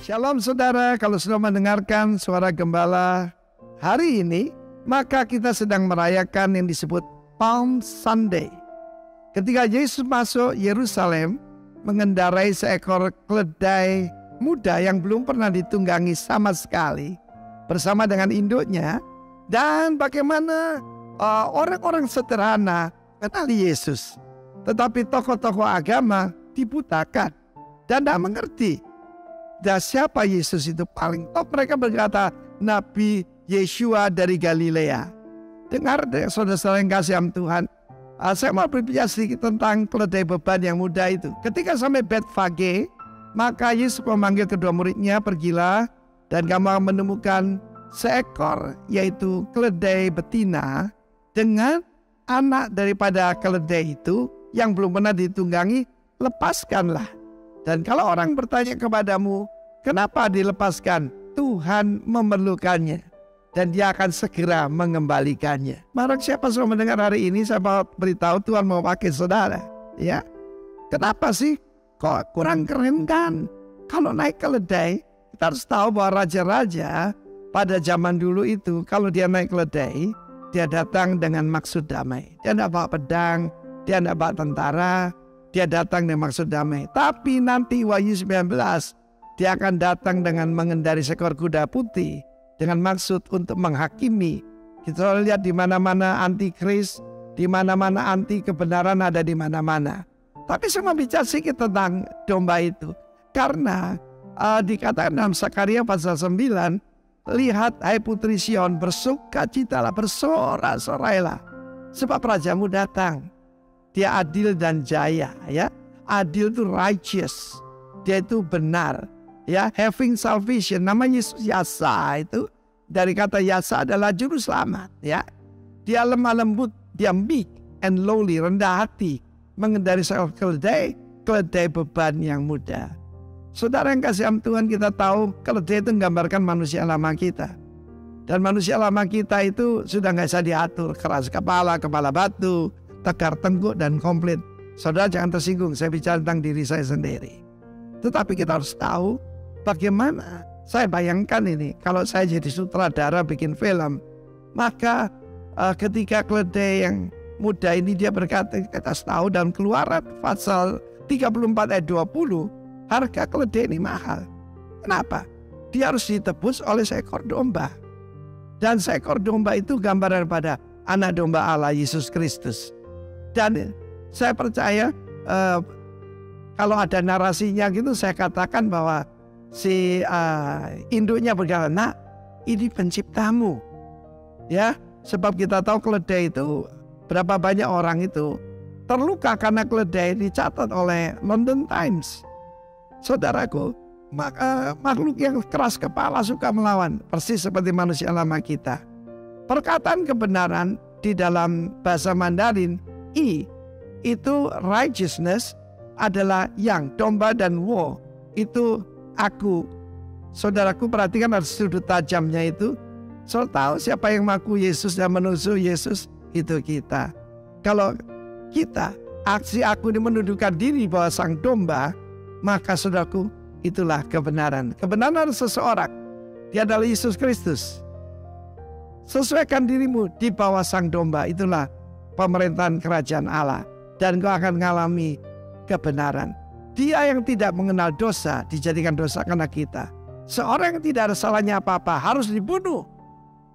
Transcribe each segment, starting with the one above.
Shalom saudara, kalau sudah mendengarkan suara gembala hari ini, maka kita sedang merayakan yang disebut Palm Sunday. Ketika Yesus masuk Yerusalem, mengendarai seekor keledai muda yang belum pernah ditunggangi sama sekali, bersama dengan induknya, dan bagaimana orang-orang sederhana kenali Yesus. Tetapi tokoh-tokoh agama dibutakan dan tidak mengerti. Dan siapa Yesus itu paling top? Mereka berkata, Nabi Yeshua dari Galilea. Dengar saudara-saudara yang kasih Tuhan, saya mau berbicara sedikit tentang keledai beban yang muda itu. Ketika sampai Betfage, maka Yesus memanggil kedua muridnya, pergilah dan kamu akan menemukan seekor, yaitu keledai betina, dengan anak daripada keledai itu yang belum pernah ditunggangi, lepaskanlah. Dan kalau orang bertanya kepadamu, kenapa dilepaskan? Tuhan memerlukannya dan dia akan segera mengembalikannya. Barang siapa sudah mendengar hari ini, saya mau beritahu Tuhan mau pakai saudara. Ya, kenapa sih? Kok kurang keren kan? Kalau naik keledai, kita harus tahu bahwa raja-raja pada zaman dulu itu, kalau dia naik keledai, dia datang dengan maksud damai. Dia tidak bawa pedang, dia tidak bawa tentara, dia datang dengan maksud damai. Tapi nanti Wahyu 19, dia akan datang dengan mengendari seekor kuda putih dengan maksud untuk menghakimi. Kita lihat di mana-mana antikris, di mana-mana anti kebenaran ada di mana-mana. Tapi saya mau bicara sedikit tentang domba itu. Karena dikatakan dalam Sakaria pasal 9, lihat hai putri Sion, bersukacitalah, bersorak-sorailah, sebab rajamu datang. Dia adil dan jaya, ya. Adil itu righteous. Dia itu benar, ya. Having salvation, namanya Yesus Yasa itu. Dari kata Yasa adalah juru selamat, ya. Dia lemah lembut, dia meek and lowly, rendah hati, mengendari seekor keledai beban yang muda. Saudara yang kasih Tuhan, kita tahu keledai itu menggambarkan manusia lama kita. Dan manusia lama kita itu sudah nggak bisa diatur, keras kepala batu, tegar tengkuk dan komplit. Saudara jangan tersinggung, saya bicara tentang diri saya sendiri. Tetapi kita harus tahu bagaimana. Saya bayangkan ini, kalau saya jadi sutradara bikin film, maka ketika keledai yang muda ini dia berkata, kita tahu dalam Keluaran pasal 34 ayat 20, harga keledai ini mahal. Kenapa? Dia harus ditebus oleh seekor domba. Dan seekor domba itu gambaran pada anak domba Allah Yesus Kristus. Dan saya percaya kalau ada narasinya gitu, saya katakan bahwa si induknya berkata, nak, ini penciptamu. Ya, sebab kita tahu keledai itu, berapa banyak orang itu terluka karena keledai dicatat oleh London Times. Saudaraku, makhluk yang keras kepala suka melawan, persis seperti manusia lama kita. Perkataan kebenaran di dalam bahasa Mandarin, itu righteousness adalah yang, domba dan wo itu aku. Saudaraku perhatikan ada sudut tajamnya itu. Saudara tahu siapa yang mengaku Yesus dan menusuk Yesus? Itu kita. Kalau kita, aksi aku ini menundukkan diri bahwa sang domba, maka saudaraku, itulah kebenaran. Kebenaran seseorang, dia adalah Yesus Kristus. Sesuaikan dirimu di bawah sang domba, itulah pemerintahan kerajaan Allah. Dan kau akan mengalami kebenaran. Dia yang tidak mengenal dosa dijadikan dosa karena kita. Seorang yang tidak ada salahnya apa-apa harus dibunuh.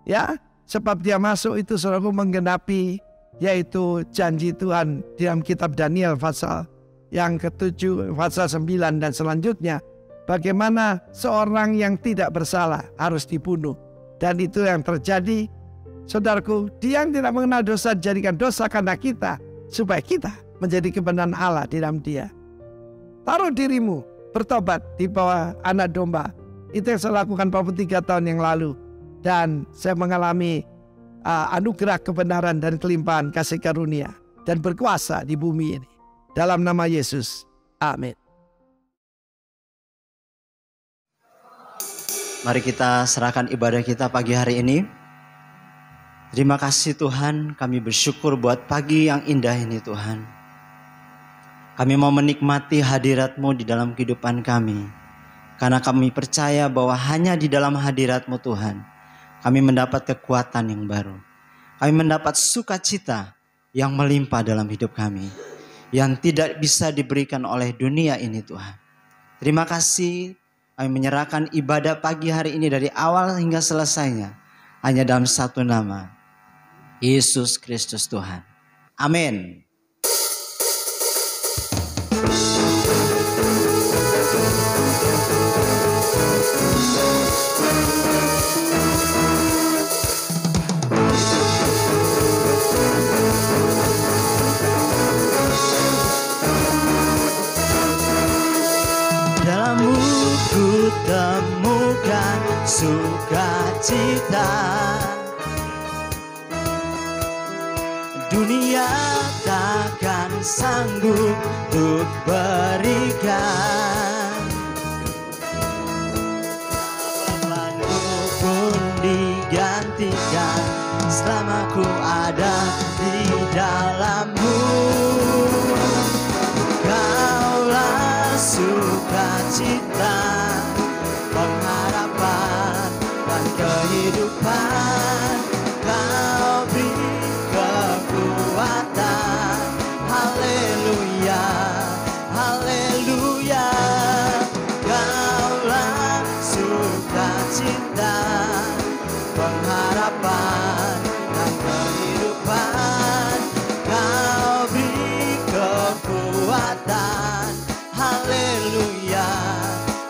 Ya, sebab dia masuk itu saudaraku menggenapi, yaitu janji Tuhan di dalam kitab Daniel pasal yang ke-7, pasal 9 dan selanjutnya. Bagaimana seorang yang tidak bersalah harus dibunuh. Dan itu yang terjadi. Saudaraku, dia yang tidak mengenal dosa dijadikan dosa karena kita, supaya kita menjadi kebenaran Allah di dalam dia. Taruh dirimu, bertobat di bawah anak domba. Itu yang saya lakukan 43 tahun yang lalu. Dan saya mengalami anugerah kebenaran dan kelimpahan kasih karunia. Dan berkuasa di bumi ini. Dalam nama Yesus. Amin. Mari kita serahkan ibadah kita pagi hari ini. Terima kasih Tuhan, kami bersyukur buat pagi yang indah ini Tuhan. Kami mau menikmati hadirat-Mu di dalam kehidupan kami. Karena kami percaya bahwa hanya di dalam hadirat-Mu Tuhan, kami mendapat kekuatan yang baru. Kami mendapat sukacita yang melimpah dalam hidup kami, yang tidak bisa diberikan oleh dunia ini Tuhan. Terima kasih, kami menyerahkan ibadah pagi hari ini dari awal hingga selesainya hanya dalam satu nama, Yesus Kristus Tuhan. Amin. Dalam-Mu ku temukan sukacita, dunia takkan sanggup untuk berikan. Apapun pun digantikan selama ku ada di dalam-Mu. Kaulah sukacita, pengharapan dan kehidupan. Kau beri kekuatan, haleluya, haleluya. Kaulah sukacita, pengharapan dan kehidupan. Kau beri kekuatan, haleluya,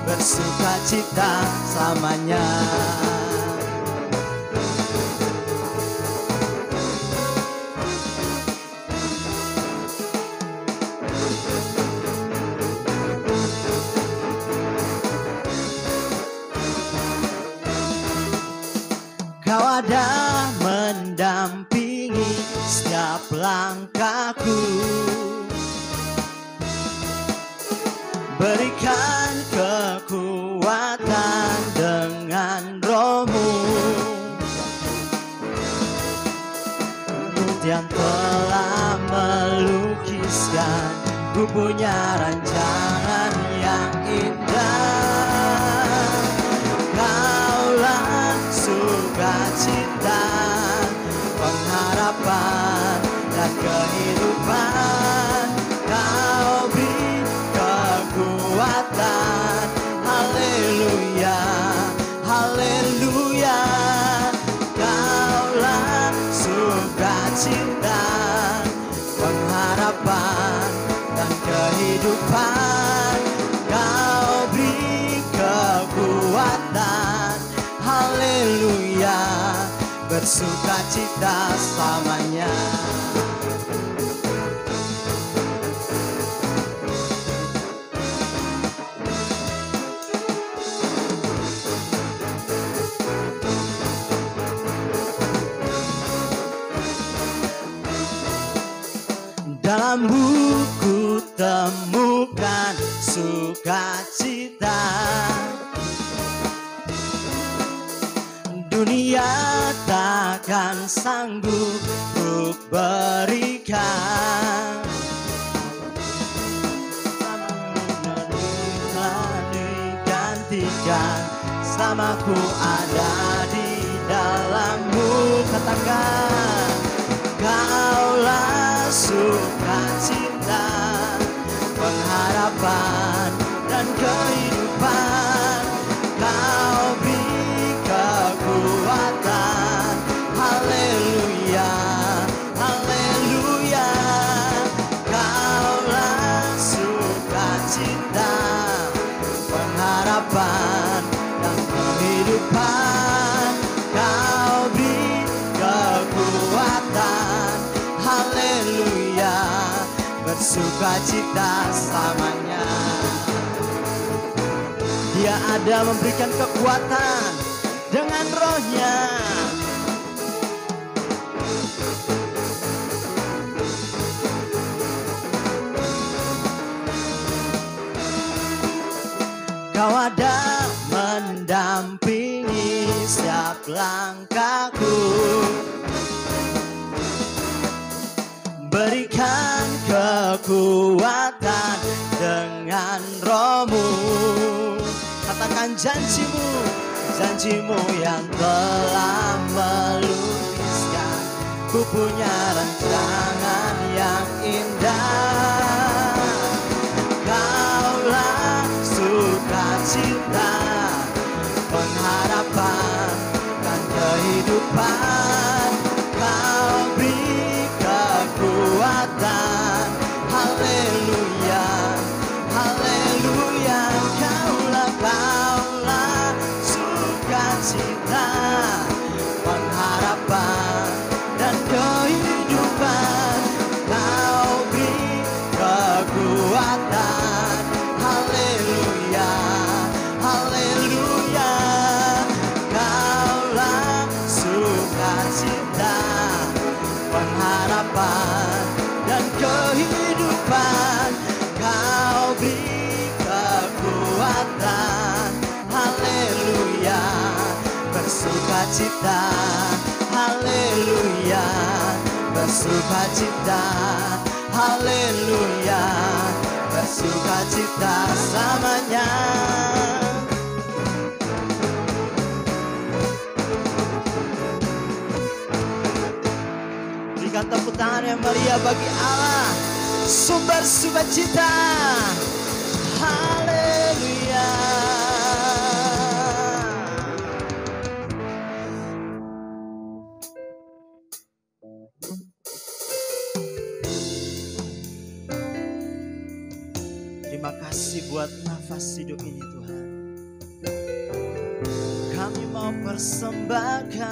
bersukacita selamanya. Kau ada mendampingi setiap langkahku, berikan kekuatan dengan Roh-Mu. Yang telah melukiskan, ku punya rancangan yang indah. Kaulah sukacita, pengharapan dan kehidupan. Kau beri kekuatan, haleluya, haleluya. Kaulah sukacita, pengharapan dan kehidupan. Kau beri kekuatan, haleluya, bersukacita selamanya. Dalam buku temukan sukacita, dunia takkan sanggup untuk berikan. Telah digantikan selama ku ada di dalam-Mu. Katakan, Kaulah sukacita, pengharapan dan kehidupan. Kau beri kekuatan, haleluya, haleluya. Kaulah sukacita, pengharapan dan kehidupan. Kau beri kekuatan, haleluya, bersukacita selamanya. Dia ada memberikan kekuatan dengan Roh-Nya. Kau ada mendampingi setiap langkahku, berikan kekuatan dengan Roh-Mu. Katakan dengan janjimu, janjimu yang telah melukiskan. Ku punya rancangan yang indah. Kaulah sukacita, pengharapan dan kehidupan. Kau beri kekuatan. Haleluya, haleluya. Kaulah sukacita, pengharapan dan kehidupan. Kau beri kekuatan. Haleluya, haleluya. Kaulah sukacita, pengharapan dan kehidupan. Kau beri kekuatan. Haleluya, bersukacita. Haleluya, bersukacita. Haleluya, bersukacita samanya. Berikan tepuk tangan yang meriah bagi Allah, sumber sukacita. Haleluya. Terima kasih buat nafas hidup ini Tuhan. Kami mau persembahkan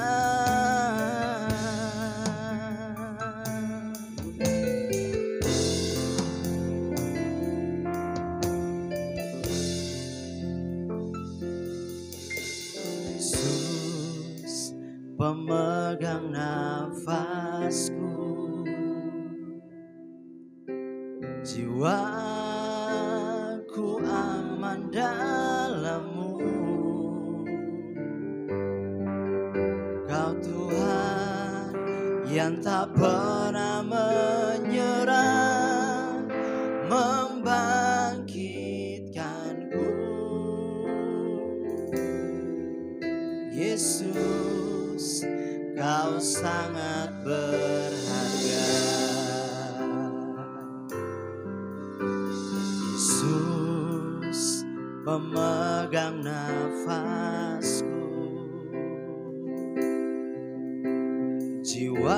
Yesus, pemegang nafasku. Jiwaku aman dalam-Mu. Kau Tuhan yang tak pernah menyerah, membangkitkanku. Yesus, Kau sangat berharga. Yesus, pemegang nafasku. Jiwaku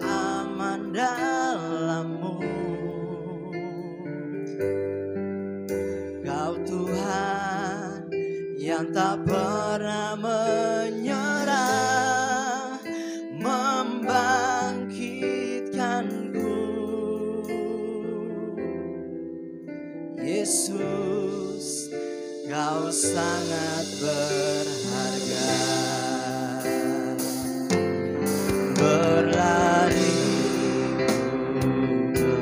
aman dalam-Mu. Kau Tuhan yang tak pernah menyerah, membangkitkanku. Yesus, Kau sangat berharga. Berlari ke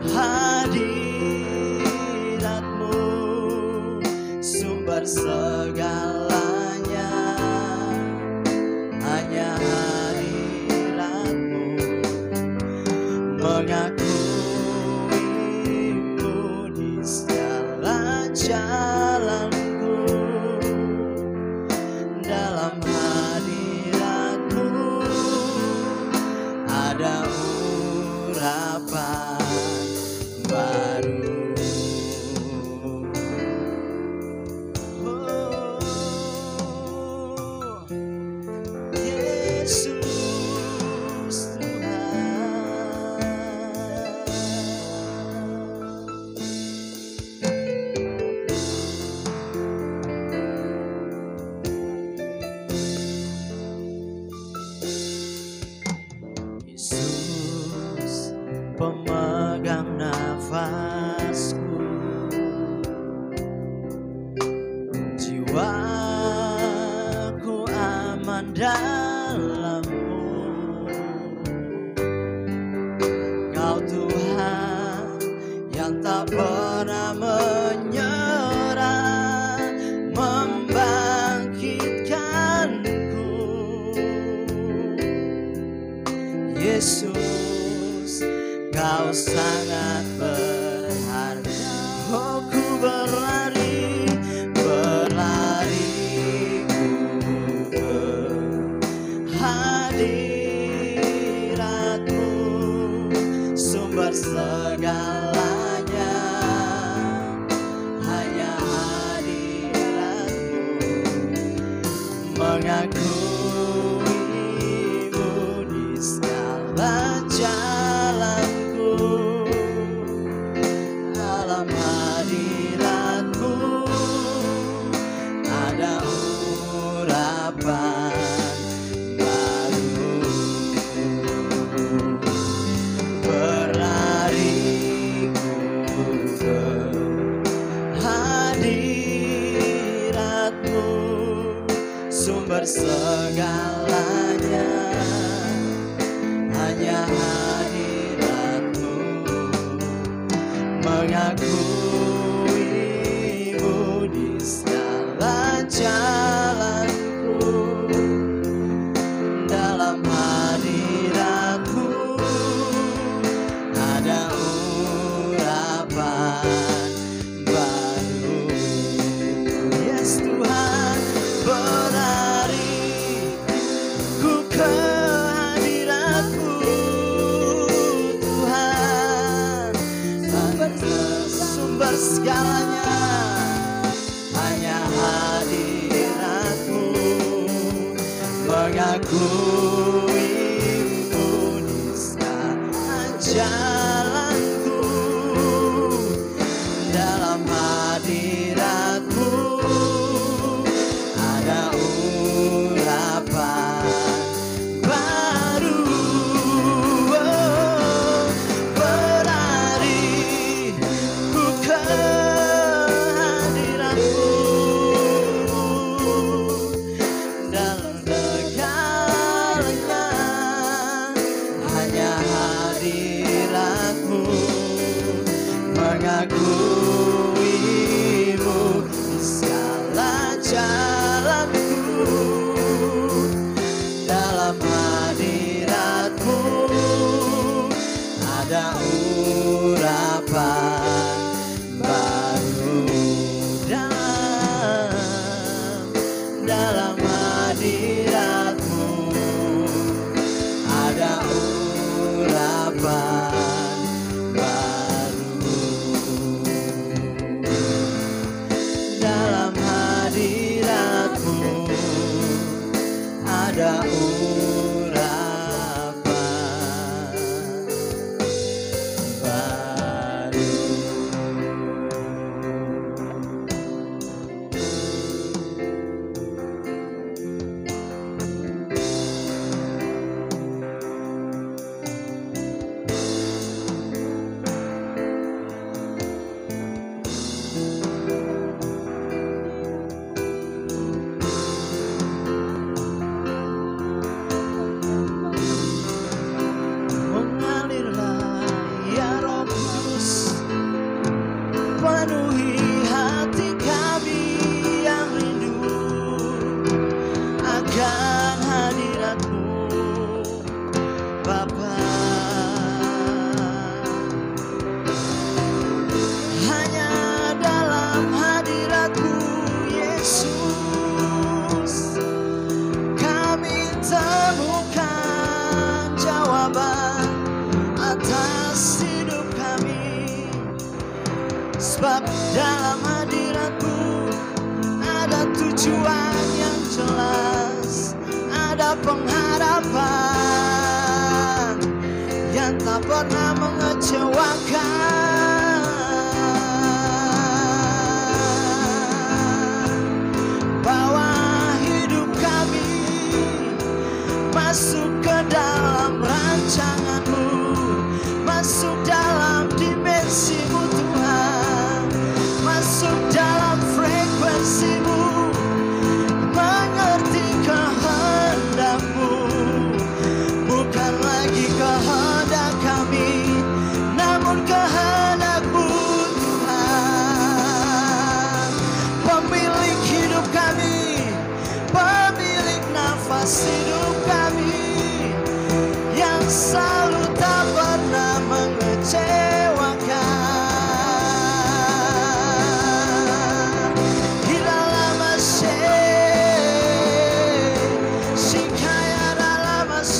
hadirat-Mu, sumber segalanya. Hanya hadirat-Mu, mengakuimu di segala jalanku. Dalam hadirat-Mu ada urapan baru. Yesus Tuhan. Yesus, pemegang nafasku. Jiwaku aman dalam-Mu. Kau Tuhan yang tak pernah menyerah, membangkitkanku. Yesus, Kau sangat berharga. Oh, ku berlari hadirat-Mu sumber segalanya, hanya hadirat-Mu mengakuimu di segala jalanku. Dalam hadirat-Mu ada urapan baru, berlariku ke hadirat-Mu sumber segalanya, hanya hadirat-Mu mengakuimu di segala jalanku. Dalam hadirat-Mu ada urapan baru. Yes Tuhan, berlariku ke hadirat-Mu Tuhan, sumber segalanya, hanya hadirat-Mu mengakuimu di segala jalanku. Dalam hadirat-Mu ada urapan baru. Berlariku ke hadirat-Mu dalam segalanya, hanya hadirat-Mu mengakuimu di segala jalanku. Dalam hadirat-Mu ada urapan baru. Dalam hadirat-Mu ada urapan baru. Dalam hadirat-Mu ada urapan baru. Mengalirlah ya Roh Kudus, penuhi hati kami yang rindu akan hadirat-Mu Bapa. Hanya dalam hadirat-Mu Yesus kami temukan jawaban atas hidup kami. Sebab dalam hadirat-Mu ada tujuan yang jelas, ada pengharapan yang tak pernah mengecewakan. Bawa hidup kami masuk ke dalam rancangan-Mu, masuk dalam dimensi-Mu Tuhan, masuk dalam frekuensi-Mu, mengerti kehendak-Mu, bukan lagi kehendak kami, namun kehendak-Mu Tuhan. Pemilik hidup kami, pemilik nafas hidup kami, yang selalu tak pernah mengecewakan. Hilala mashe, shikaya dala mashe.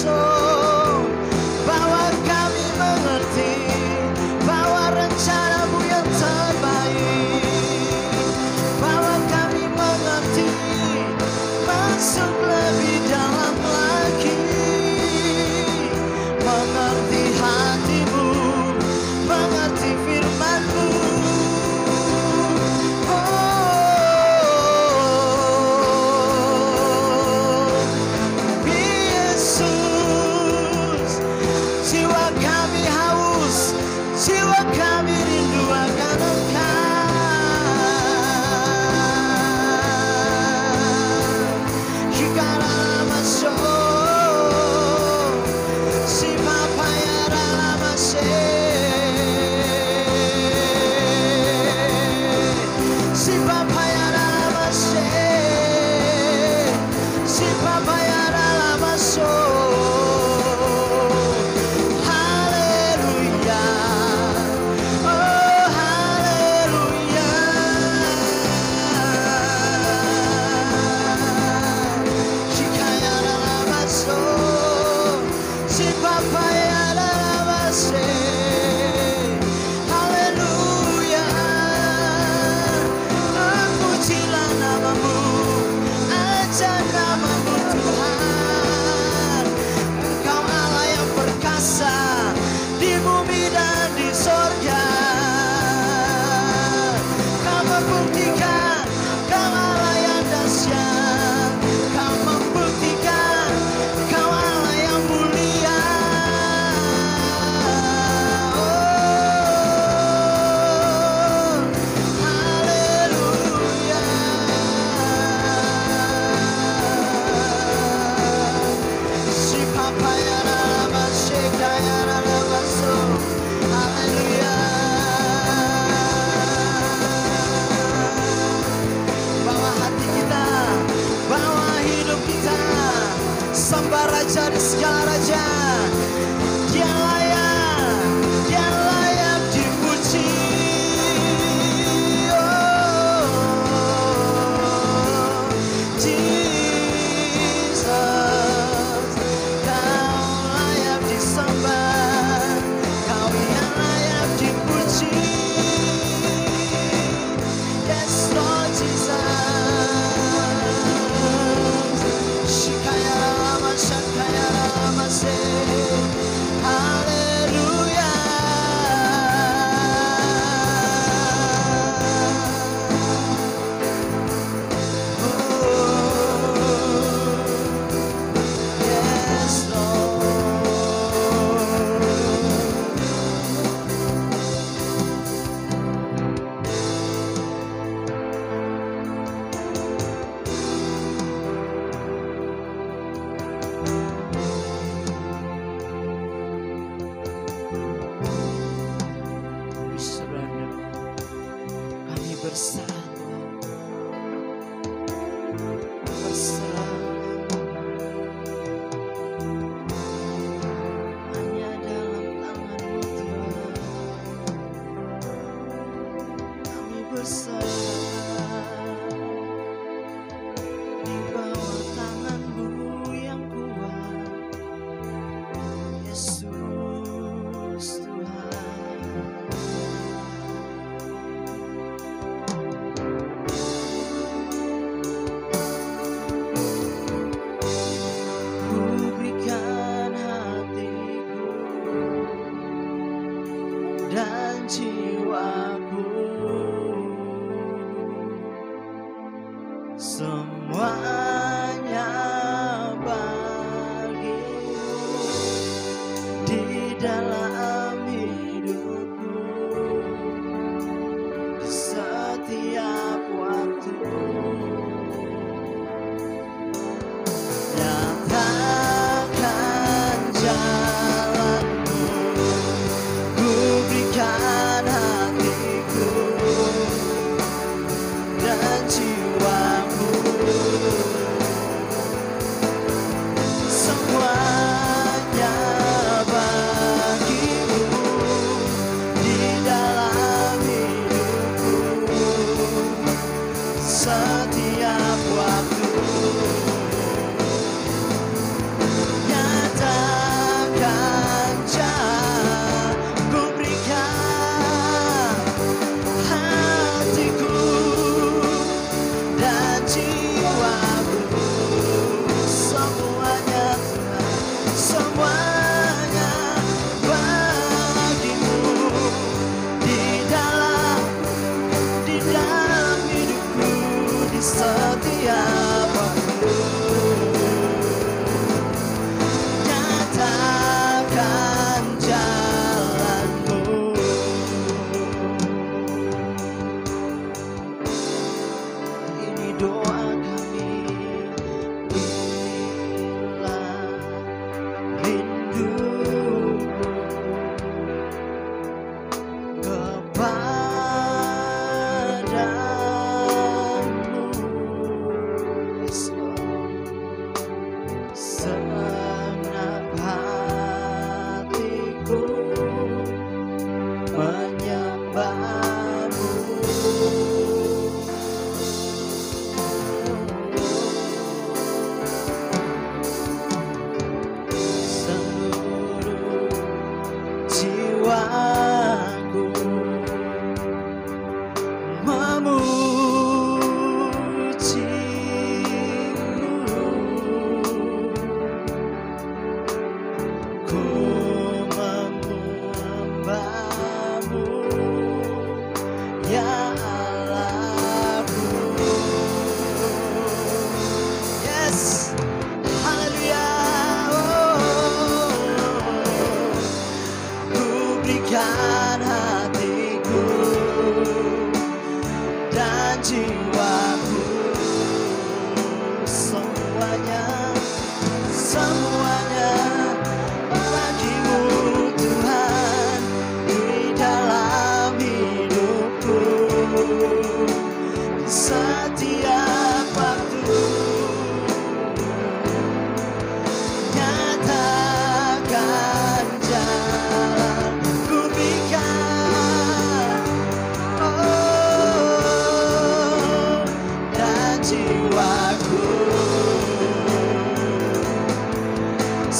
Haleluya. Bawa hati kita, bawa hidup kita, sembah Raja di segala raja. Dia layak dipuji. Semuanya bagimu di dalam hidupku, di setiap waktu. Nyatakan jalanmu, ku berikan hatiku dan jiwaku. Semuanya bagi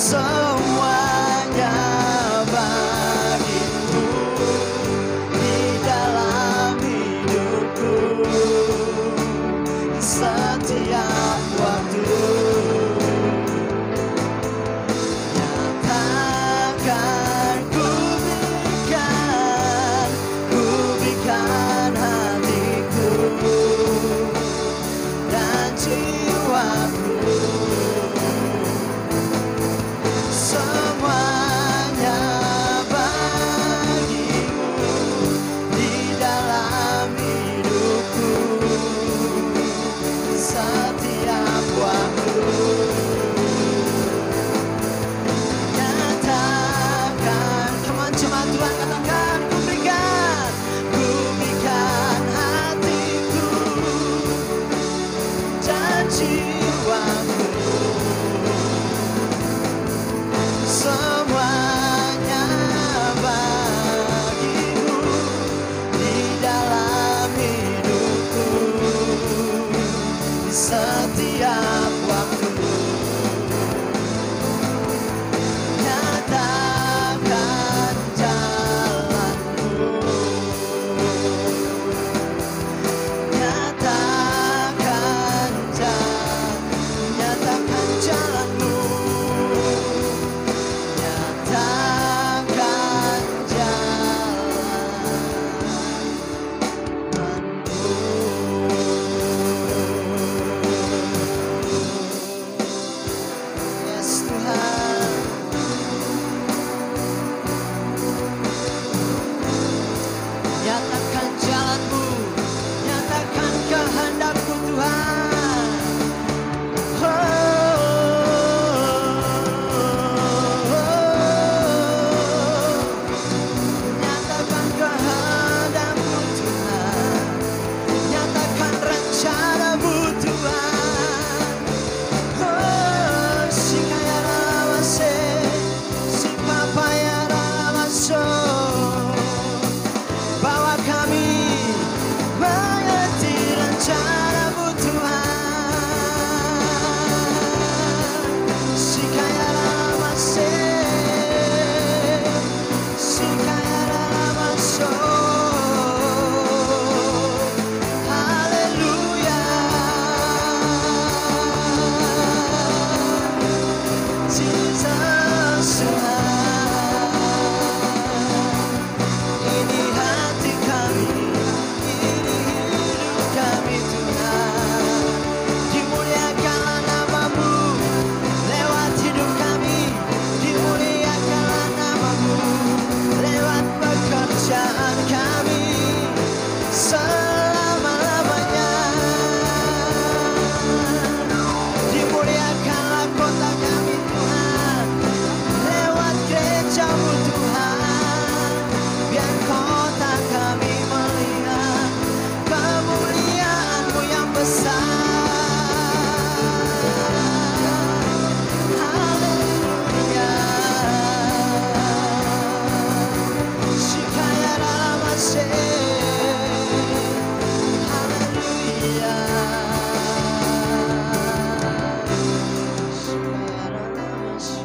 semuanya bagimu di dalam hidupku setiap waktu. Nyatakan ku berikan hatiku dan jiwaku, semuanya bagimu di dalam hidupku setiap waktu. Nyatakan, teman cuma Tuhan katakan, ku berikan hatiku dan jiwaku, semuanya bagimu di dalam hidupku setiap waktu. Nyatakan jalanmu, nyatakan jalanmu, nyatakan jalanmu. Yes Tuhan, nyatakan jalanmu, nyatakan kehendakmu Tuhan. Nyatakan kehendakmu Tuhan, nyatakan rencanamu Tuhan. Sikayarabase, sipapayarabaso, bawa kami mengerti rencanamu Tuhan. Sikayarabase, sikayarabaso, haleluya. Jesus Tuhan, ini hati kami, ini hidup kami Tuhan. Dimuliakanlah namamu lewat hidup kami, dimuliakanlah namamu lewat pekerjaan kami selama-lamanya. Dimuliakanlah kota kami Tuhan, lewat gerejamu Tuhan, biar kota kami melihat kemuliaan-Mu yang besar. Haleluya. Sikayarabase, haleluya. Sikayarabase.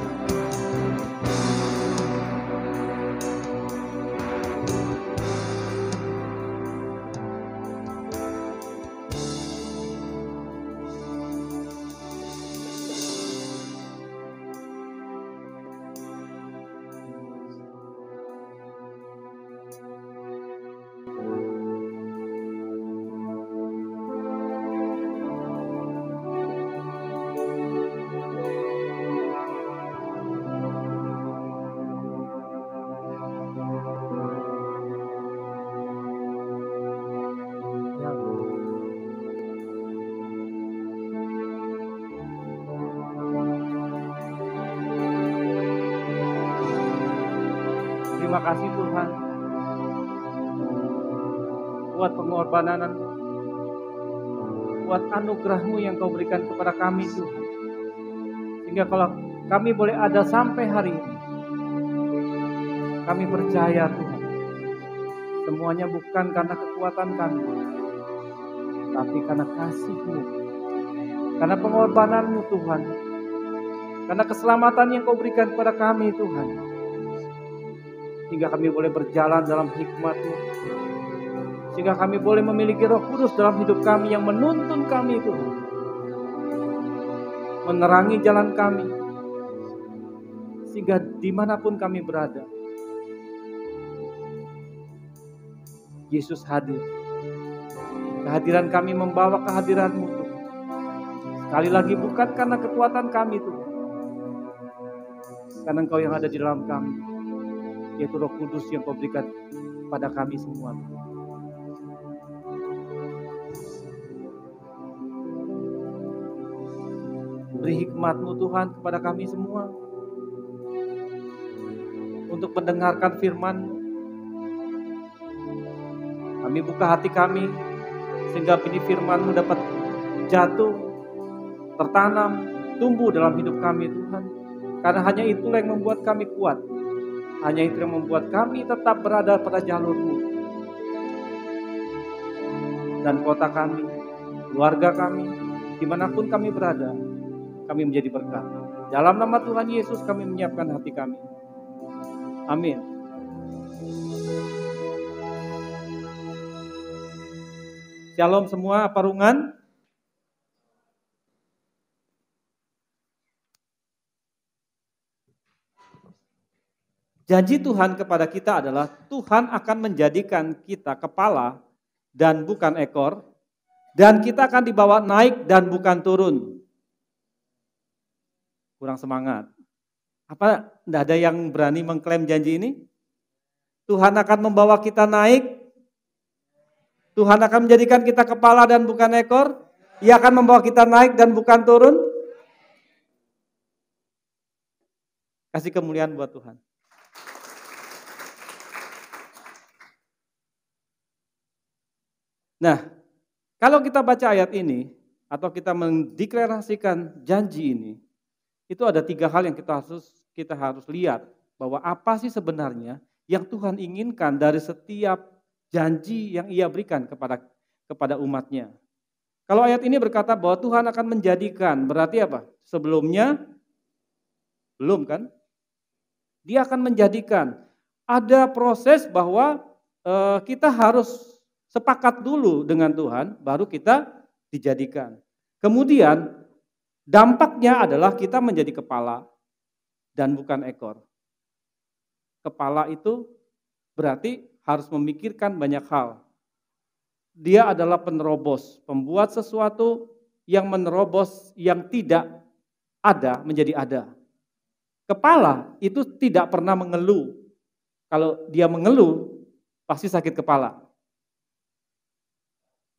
Terima kasih Tuhan buat pengorbanan, buat anugerah-Mu yang Kau berikan kepada kami Tuhan. Sehingga kalau kami boleh ada sampai hari ini, kami percaya Tuhan, semuanya bukan karena kekuatan kami, tapi karena kasih-Mu, karena pengorbanan-Mu Tuhan. karena keselamatan yang Kau berikan kepada kami Tuhan. Sehingga kami boleh berjalan dalam hikmat-Mu. Sehingga kami boleh memiliki Roh Kudus dalam hidup kami yang menuntun kami Tuhan. Menerangi jalan kami. Sehingga dimanapun kami berada, Yesus hadir. Kehadiran kami membawa kehadiran-Mu Tuhan. Sekali lagi bukan karena kekuatan kami Tuhan, karena Engkau yang ada di dalam kami, yaitu Roh Kudus yang Kau berikan pada kami semua. Beri hikmat-Mu Tuhan kepada kami semua untuk mendengarkan firman-Mu. Kami buka hati kami sehingga benih firman-Mu dapat jatuh, tertanam, tumbuh dalam hidup kami Tuhan. Karena hanya itulah yang membuat kami kuat. Hanya itu yang membuat kami tetap berada pada jalur-Mu. Dan kota kami, keluarga kami, dimanapun kami berada, kami menjadi berkat. Dalam nama Tuhan Yesus kami menyiapkan hati kami. Amin. Shalom semua, Parungan. Janji Tuhan kepada kita adalah Tuhan akan menjadikan kita kepala dan bukan ekor, dan kita akan dibawa naik dan bukan turun. Kurang semangat. Apa tidak ada yang berani mengklaim janji ini? Tuhan akan membawa kita naik. Tuhan akan menjadikan kita kepala dan bukan ekor. Ia akan membawa kita naik dan bukan turun. Kasih kemuliaan buat Tuhan. Nah, kalau kita baca ayat ini, atau kita mendeklarasikan janji ini, itu ada 3 hal yang kita harus lihat. Bahwa apa sih sebenarnya yang Tuhan inginkan dari setiap janji yang Ia berikan kepada umatnya. Kalau ayat ini berkata bahwa Tuhan akan menjadikan, berarti apa? Sebelumnya, belum kan? Dia akan menjadikan. Ada proses bahwa kita harus sepakat dulu dengan Tuhan, baru kita dijadikan. Kemudian dampaknya adalah kita menjadi kepala dan bukan ekor. Kepala itu berarti harus memikirkan banyak hal. Dia adalah penerobos, pembuat sesuatu yang menerobos yang tidak ada menjadi ada. Kepala itu tidak pernah mengeluh. Kalau dia mengeluh, pasti sakit kepala.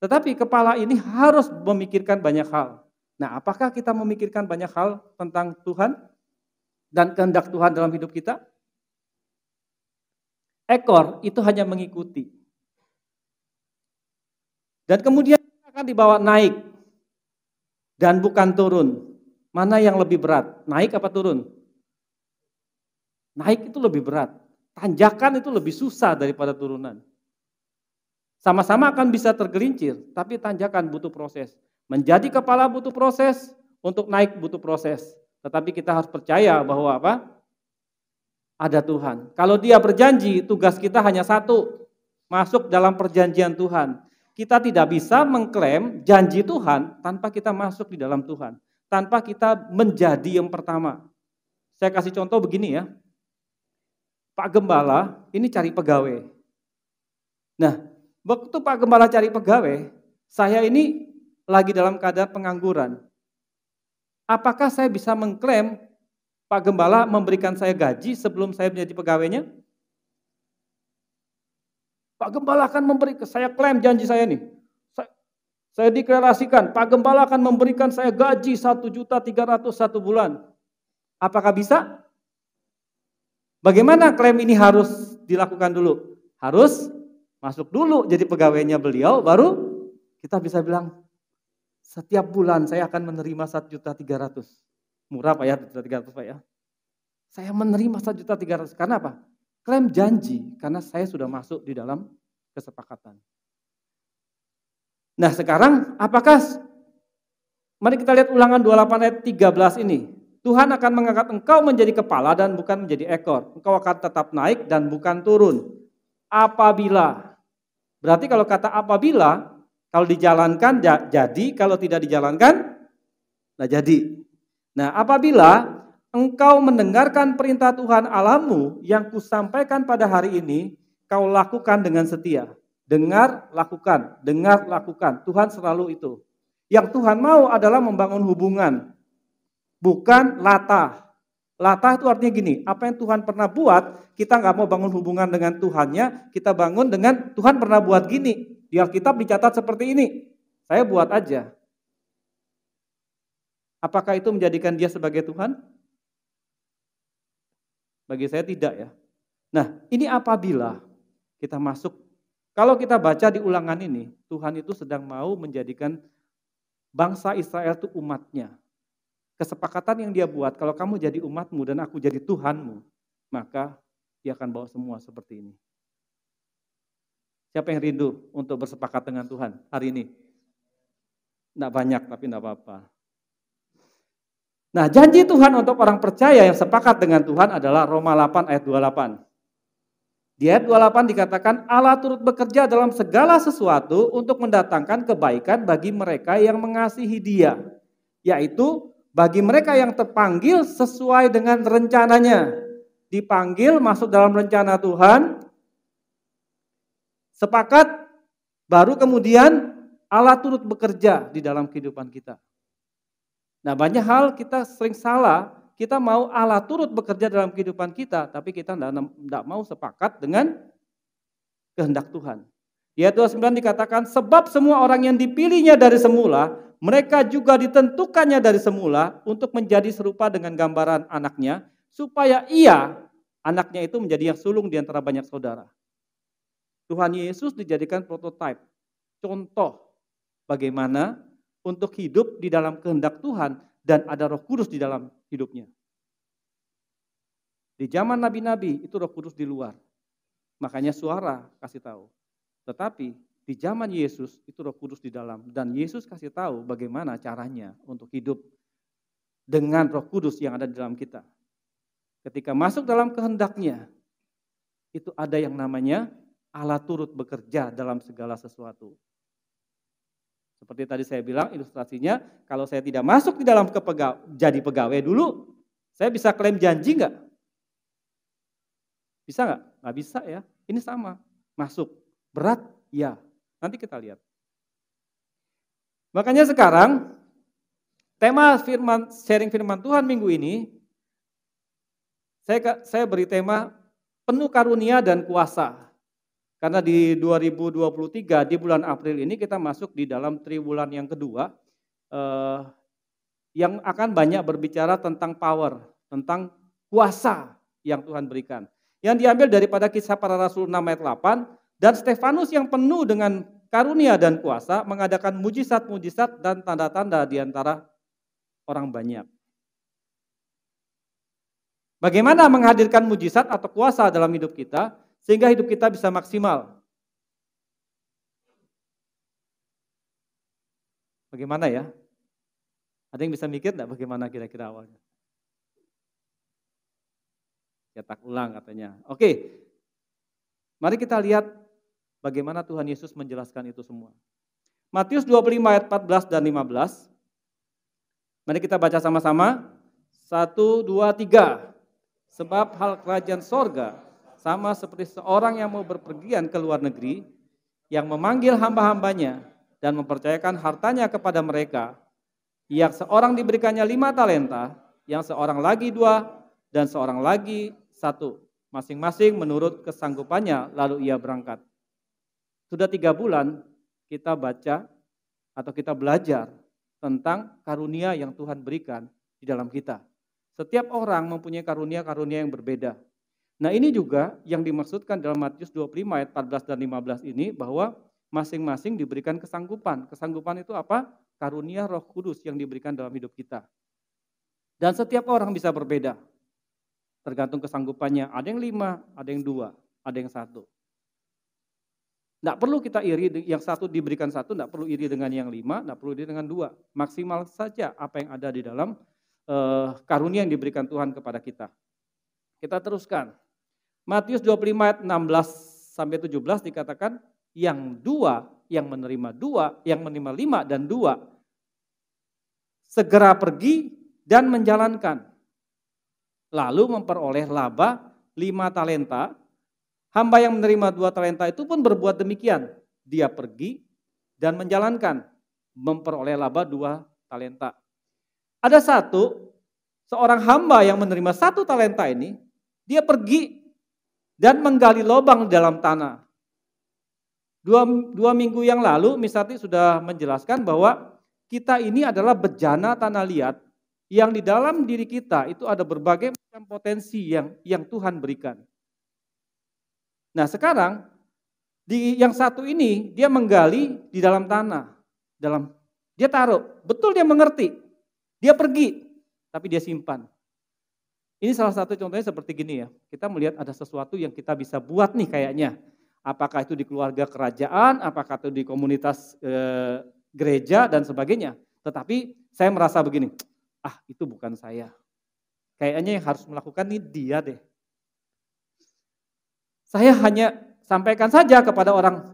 Tetapi kepala ini harus memikirkan banyak hal. Nah, apakah kita memikirkan banyak hal tentang Tuhan dan kehendak Tuhan dalam hidup kita? Ekor itu hanya mengikuti. Dan kemudian akan dibawa naik dan bukan turun. Mana yang lebih berat? Naik apa turun? Naik itu lebih berat. Tanjakan itu lebih susah daripada turunan. Sama-sama akan bisa tergelincir, tapi tanjakan butuh proses. Menjadi kepala butuh proses, untuk naik butuh proses. Tetapi kita harus percaya bahwa apa? Ada Tuhan. Kalau Dia berjanji, tugas kita hanya satu, masuk dalam perjanjian Tuhan. Kita tidak bisa mengklaim janji Tuhan tanpa kita masuk di dalam Tuhan. Tanpa kita menjadi yang pertama. Saya kasih contoh begini ya. Pak Gembala ini cari pegawai. Nah, waktu Pak Gembala cari pegawai, saya ini lagi dalam keadaan pengangguran. Apakah saya bisa mengklaim Pak Gembala memberikan saya gaji sebelum saya menjadi pegawainya? Pak Gembala akan memberi, saya klaim janji saya nih. Saya deklarasikan, Pak Gembala akan memberikan saya gaji 1.300.000 satu bulan. Apakah bisa? Bagaimana klaim ini harus dilakukan dulu? Harus masuk dulu jadi pegawainya beliau, baru kita bisa bilang, setiap bulan saya akan menerima 1.300.000. Murah Pak ya, 1.300.000 Pak ya. Saya menerima 1.300.000, karena apa? Klaim janji, karena saya sudah masuk di dalam kesepakatan. Nah sekarang, apakah, mari kita lihat Ulangan 28 ayat 13 ini. Tuhan akan mengangkat engkau menjadi kepala dan bukan menjadi ekor. Engkau akan tetap naik dan bukan turun. Apabila. Berarti kalau kata apabila, kalau dijalankan jadi, kalau tidak dijalankan, tidak jadi. Nah, apabila engkau mendengarkan perintah Tuhan Allahmu yang kusampaikan pada hari ini, kau lakukan dengan setia. Dengar, lakukan. Dengar, lakukan. Tuhan selalu itu. Yang Tuhan mau adalah membangun hubungan. Bukan latah. Latah itu artinya gini, apa yang Tuhan pernah buat, kita nggak mau bangun hubungan dengan Tuhannya, kita bangun dengan Tuhan pernah buat gini. Di Alkitab dicatat seperti ini, saya buat aja. Apakah itu menjadikan dia sebagai Tuhan? Bagi saya tidak ya. Nah, ini apabila kita masuk, kalau kita baca di Ulangan ini, Tuhan itu sedang mau menjadikan bangsa Israel itu umatnya. Kesepakatan yang dia buat, kalau kamu jadi umatmu dan aku jadi Tuhanmu, maka dia akan bawa semua seperti ini. Siapa yang rindu untuk bersepakat dengan Tuhan hari ini? Tidak banyak, tapi tidak apa-apa. Nah, janji Tuhan untuk orang percaya yang sepakat dengan Tuhan adalah Roma 8 ayat 28. Di ayat 28 dikatakan Allah turut bekerja dalam segala sesuatu untuk mendatangkan kebaikan bagi mereka yang mengasihi Dia, yaitu bagi mereka yang terpanggil sesuai dengan rencananya. Dipanggil masuk dalam rencana Tuhan, sepakat, baru kemudian Allah turut bekerja di dalam kehidupan kita. Nah, banyak hal kita sering salah, kita mau Allah turut bekerja dalam kehidupan kita, tapi kita tidak mau sepakat dengan kehendak Tuhan. Di ayat 29 dikatakan, sebab semua orang yang dipilihnya dari semula, mereka juga ditentukannya dari semula untuk menjadi serupa dengan gambaran anaknya, supaya ia, anaknya itu menjadi yang sulung di antara banyak saudara. Tuhan Yesus dijadikan prototipe, contoh bagaimana untuk hidup di dalam kehendak Tuhan dan ada Roh Kudus di dalam hidupnya. Di zaman nabi-nabi itu Roh Kudus di luar. Makanya suara kasih tahu. Tetapi di zaman Yesus itu Roh Kudus di dalam dan Yesus kasih tahu bagaimana caranya untuk hidup dengan Roh Kudus yang ada di dalam kita. Ketika masuk dalam kehendaknya, itu ada yang namanya Allah turut bekerja dalam segala sesuatu. Seperti tadi saya bilang ilustrasinya, kalau saya tidak masuk di dalam jadi pegawai dulu, saya bisa klaim janji nggak? Bisa nggak? Nggak bisa ya. Ini sama, masuk. Berat? Ya. Nanti kita lihat. Makanya sekarang, tema sharing firman Tuhan minggu ini, saya beri tema penuh karunia dan kuasa. Karena di 2023, di bulan April ini kita masuk di dalam triwulan yang kedua, yang akan banyak berbicara tentang power, tentang kuasa yang Tuhan berikan. Yang diambil daripada Kisah Para Rasul 6 ayat 8, dan Stefanus yang penuh dengan karunia dan kuasa mengadakan mujizat-mujizat dan tanda-tanda di antara orang banyak. Bagaimana menghadirkan mujizat atau kuasa dalam hidup kita sehingga hidup kita bisa maksimal? Bagaimana ya? Ada yang bisa mikir enggak bagaimana kira-kira awalnya? Cetak ulang katanya. Oke. Mari kita lihat bagaimana Tuhan Yesus menjelaskan itu semua. Matius 25 ayat 14 dan 15. Mari kita baca sama-sama. 1, 2, 3. Sebab hal kerajaan sorga sama seperti seorang yang mau berpergian ke luar negeri, yang memanggil hamba-hambanya dan mempercayakan hartanya kepada mereka. Yang seorang diberikannya 5 talenta, yang seorang lagi 2, dan seorang lagi 1. Masing-masing menurut kesanggupannya, lalu ia berangkat. Sudah 3 bulan kita baca atau kita belajar tentang karunia yang Tuhan berikan di dalam kita. Setiap orang mempunyai karunia-karunia yang berbeda. Nah, ini juga yang dimaksudkan dalam Matius 25 ayat 14 dan 15 ini, bahwa masing-masing diberikan kesanggupan. Kesanggupan itu apa? Karunia Roh Kudus yang diberikan dalam hidup kita. Dan setiap orang bisa berbeda. Tergantung kesanggupannya. Ada yang 5, ada yang 2, ada yang 1. Tidak perlu kita iri, yang 1 diberikan 1, tidak perlu iri dengan yang 5, tidak perlu iri dengan 2. Maksimal saja apa yang ada di dalam karunia yang diberikan Tuhan kepada kita. Kita teruskan. Matius 25 ayat 16 sampai 17 dikatakan yang menerima 5 dan 2 segera pergi dan menjalankan. Lalu memperoleh laba 5 talenta. Hamba yang menerima 2 talenta itu pun berbuat demikian. Dia pergi dan menjalankan, memperoleh laba 2 talenta. Ada seorang hamba yang menerima 1 talenta ini, dia pergi dan menggali lubang di dalam tanah. Dua minggu yang lalu Misati sudah menjelaskan bahwa kita ini adalah bejana tanah liat yang di dalam diri kita itu ada berbagai macam potensi yang Tuhan berikan. Nah sekarang yang satu ini dia menggali di dalam tanah, dia taruh, betul dia mengerti, dia pergi, tapi dia simpan. Ini salah satu contohnya seperti gini ya, kita melihat ada sesuatu yang kita bisa buat nih kayaknya. Apakah itu di keluarga kerajaan, apakah itu di komunitas gereja dan sebagainya. Tetapi saya merasa begini, itu bukan saya. Kayaknya yang harus melakukan ini dia deh. Saya hanya sampaikan saja kepada orang,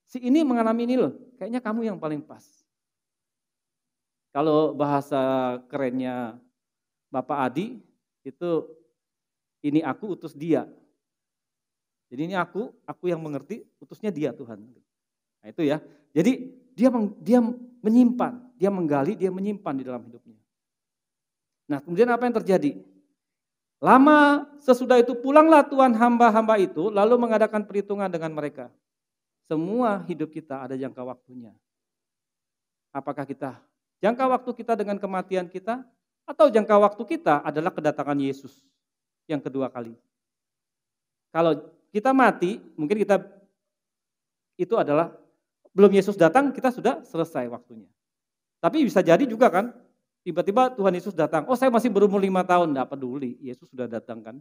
si ini mengalami ini loh, kayaknya kamu yang paling pas. Kalau bahasa kerennya Bapak Adi, itu ini aku utus dia. Jadi ini aku yang mengerti, utusnya dia Tuhan. Nah itu ya. Jadi dia menyimpan, dia menggali, dia menyimpan di dalam hidupnya. Nah kemudian apa yang terjadi? Lama sesudah itu pulanglah Tuhan hamba-hamba itu lalu mengadakan perhitungan dengan mereka. Semua hidup kita ada jangka waktunya. Apakah jangka waktu kita dengan kematian kita atau jangka waktu kita adalah kedatangan Yesus yang kedua kali. Kalau kita mati, mungkin itu adalah belum Yesus datang, kita sudah selesai waktunya. Tapi bisa jadi juga kan, tiba-tiba Tuhan Yesus datang, saya masih berumur 5 tahun, enggak peduli, Yesus sudah datang kan.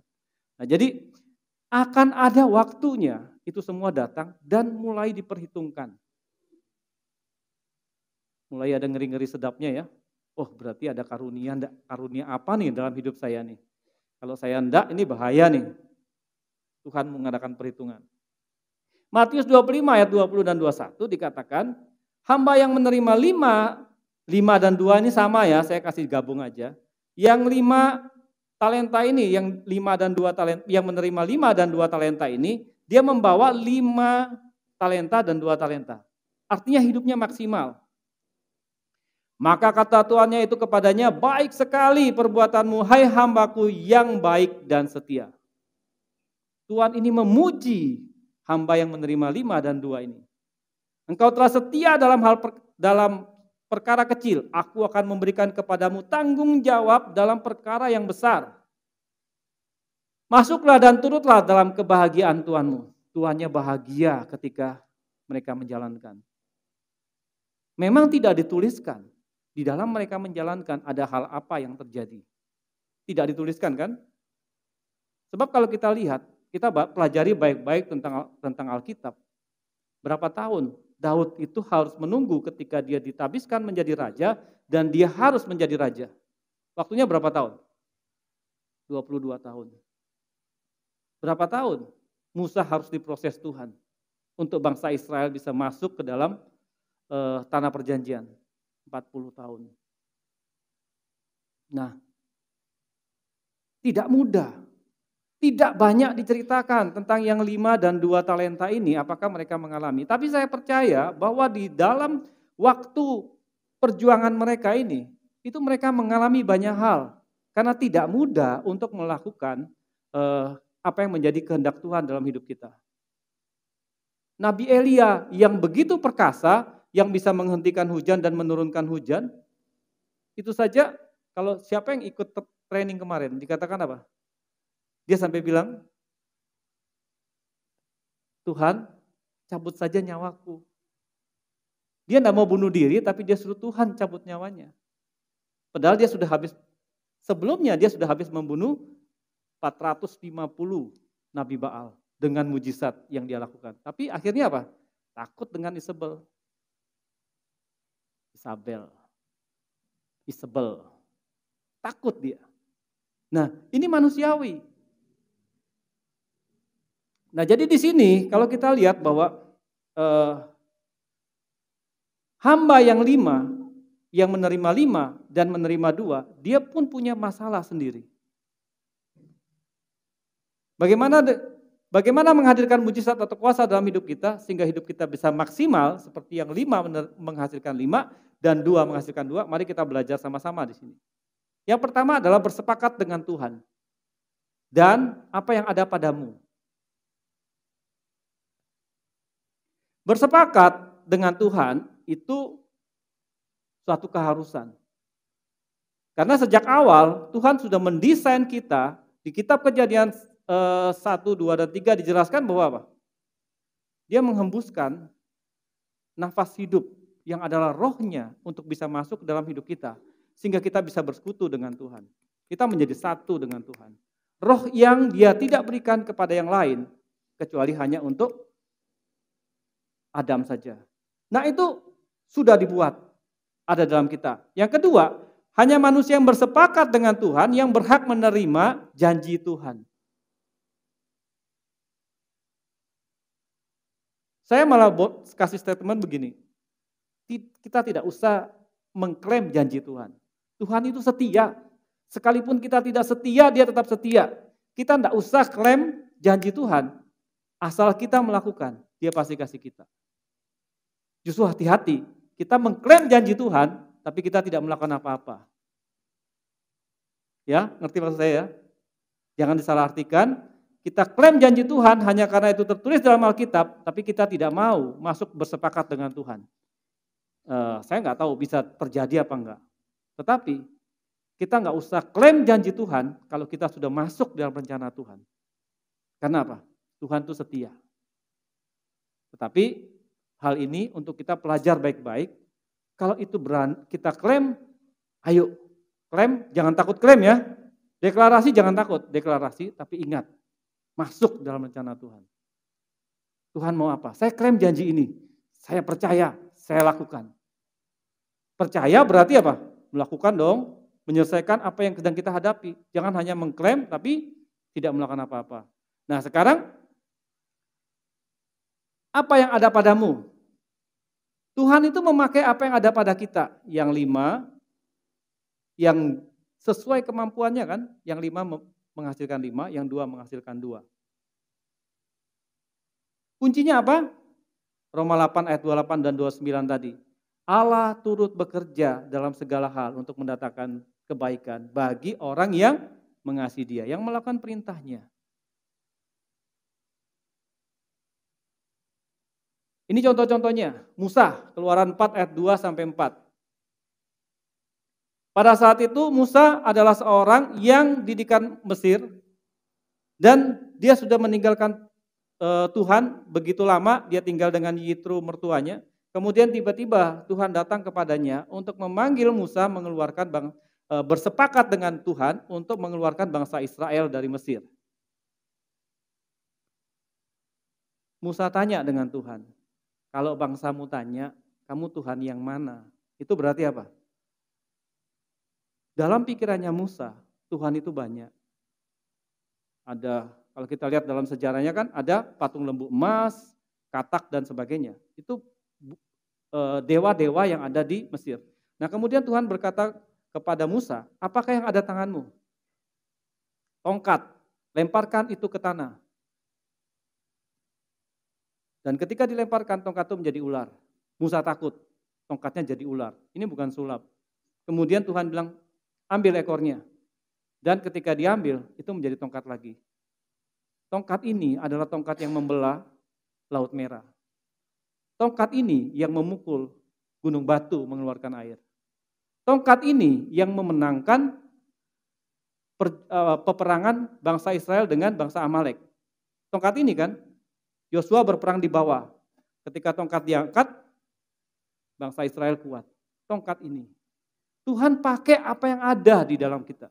Nah jadi akan ada waktunya, itu semua datang dan mulai diperhitungkan. Mulai ada ngeri-ngeri sedapnya ya, berarti ada karunia apa nih dalam hidup saya nih. Kalau saya enggak, ini bahaya nih. Tuhan mengadakan perhitungan. Matius 25 ayat 20 dan 21 dikatakan, hamba yang menerima 5 dan 2 ini sama ya, saya kasih gabung aja. Yang 5 talenta ini, yang 5 dan 2 talenta, yang menerima 5 dan 2 talenta ini, dia membawa 5 talenta dan 2 talenta. Artinya hidupnya maksimal. Maka kata tuannya itu kepadanya, baik sekali perbuatanmu, hai hambaku yang baik dan setia. Tuhan ini memuji hamba yang menerima 5 dan 2 ini. Engkau telah setia dalam perkara kecil, aku akan memberikan kepadamu tanggung jawab dalam perkara yang besar. Masuklah dan turutlah dalam kebahagiaan Tuhanmu. Tuhannya bahagia ketika mereka menjalankan. Memang tidak dituliskan. Di dalam mereka menjalankan ada hal apa yang terjadi. Tidak dituliskan kan? Sebab kalau kita lihat, kita pelajari baik-baik tentang Alkitab. Berapa tahun Daud itu harus menunggu ketika dia ditabiskan menjadi raja dan dia harus menjadi raja. Waktunya berapa tahun? 22 tahun. Berapa tahun Musa harus diproses Tuhan untuk bangsa Israel bisa masuk ke dalam tanah perjanjian? 40 tahun. Nah, tidak mudah. Tidak banyak diceritakan tentang yang 5 dan 2 talenta ini, apakah mereka mengalami. Tapi saya percaya bahwa di dalam waktu perjuangan mereka ini, itu mereka mengalami banyak hal. Karena tidak mudah untuk melakukan apa yang menjadi kehendak Tuhan dalam hidup kita. Nabi Elia yang begitu perkasa, yang bisa menghentikan hujan dan menurunkan hujan, itu saja kalau siapa yang ikut training kemarin, dikatakan apa? Dia sampai bilang, Tuhan cabut saja nyawaku. Dia tidak mau bunuh diri, tapi dia suruh Tuhan cabut nyawanya. Padahal dia sudah sebelumnya dia sudah habis membunuh 450 Nabi Baal dengan mujizat yang dia lakukan. Tapi akhirnya apa? Takut dengan Isabel. takut dia. Nah, ini manusiawi. Nah, jadi di sini kalau kita lihat bahwa hamba yang 5, yang menerima 5 dan menerima 2, dia pun punya masalah sendiri. Bagaimana menghadirkan mujizat atau kuasa dalam hidup kita sehingga hidup kita bisa maksimal seperti yang 5 menghasilkan 5 dan 2 menghasilkan 2, mari kita belajar sama-sama di sini. Yang pertama adalah bersepakat dengan Tuhan dan apa yang ada padamu. Bersepakat dengan Tuhan itu suatu keharusan. Karena sejak awal Tuhan sudah mendesain kita, di kitab Kejadian 1, 2, dan 3 dijelaskan bahwa apa? Dia menghembuskan nafas hidup yang adalah rohnya untuk bisa masuk ke dalam hidup kita. Sehingga kita bisa bersekutu dengan Tuhan. Kita menjadi satu dengan Tuhan. Roh yang dia tidak berikan kepada yang lain, kecuali hanya untuk Adam saja. Nah itu sudah dibuat, ada dalam kita. Yang kedua, hanya manusia yang bersepakat dengan Tuhan yang berhak menerima janji Tuhan. Saya malah kasih statement begini, kita tidak usah mengklaim janji Tuhan. Tuhan itu setia, sekalipun kita tidak setia, dia tetap setia. Kita tidak usah klaim janji Tuhan, asal kita melakukan, dia pasti kasih kita. Justru hati-hati, kita mengklaim janji Tuhan, tapi kita tidak melakukan apa-apa. Ya, ngerti maksud saya ya? Jangan disalahartikan, kita klaim janji Tuhan hanya karena itu tertulis dalam Alkitab, tapi kita tidak mau masuk bersepakat dengan Tuhan. Saya nggak tahu bisa terjadi apa enggak. Tetapi kita nggak usah klaim janji Tuhan kalau kita sudah masuk dalam rencana Tuhan. Karena apa? Tuhan itu setia. Tetapi hal ini untuk kita pelajar baik-baik. Kalau itu kita klaim, ayo klaim, jangan takut klaim ya. Deklarasi jangan takut, deklarasi tapi ingat, masuk dalam rencana Tuhan. Tuhan mau apa? Saya klaim janji ini, saya percaya, saya lakukan. Percaya berarti apa? Melakukan dong, menyelesaikan apa yang sedang kita hadapi. Jangan hanya mengklaim tapi tidak melakukan apa-apa. Nah sekarang, apa yang ada padamu? Tuhan itu memakai apa yang ada pada kita. Yang 5, yang sesuai kemampuannya kan. Yang 5 menghasilkan 5, yang 2 menghasilkan 2. Kuncinya apa? Roma 8 ayat 28 dan 29 tadi. Allah turut bekerja dalam segala hal untuk mendatangkan kebaikan bagi orang yang mengasihi Dia, yang melakukan perintahnya. Ini contoh-contohnya, Musa, Keluaran 4 ayat 2 sampai 4. Pada saat itu Musa adalah seorang yang didikan Mesir dan dia sudah meninggalkan Tuhan begitu lama, dia tinggal dengan Yitro mertuanya. Kemudian tiba-tiba Tuhan datang kepadanya untuk memanggil Musa mengeluarkan bersepakat dengan Tuhan untuk mengeluarkan bangsa Israel dari Mesir. Musa tanya dengan Tuhan, kalau bangsamu tanya, kamu Tuhan yang mana? Itu berarti apa? Dalam pikirannya Musa, Tuhan itu banyak. Ada, kalau kita lihat dalam sejarahnya kan, ada patung lembu emas, katak dan sebagainya. Itu dewa-dewa yang ada di Mesir. Nah kemudian Tuhan berkata kepada Musa, apakah yang ada tanganmu? Tongkat, lemparkan itu ke tanah. Dan ketika dilemparkan tongkat itu menjadi ular. Musa takut, tongkatnya jadi ular. Ini bukan sulap. Kemudian Tuhan bilang, ambil ekornya. Dan ketika diambil, itu menjadi tongkat lagi. Tongkat ini adalah tongkat yang membelah Laut Merah. Tongkat ini yang memukul gunung batu mengeluarkan air. Tongkat ini yang memenangkan peperangan bangsa Israel dengan bangsa Amalek. Tongkat ini kan, Yosua berperang di bawah. Ketika tongkat diangkat, bangsa Israel kuat. Tongkat ini. Tuhan pakai apa yang ada di dalam kita.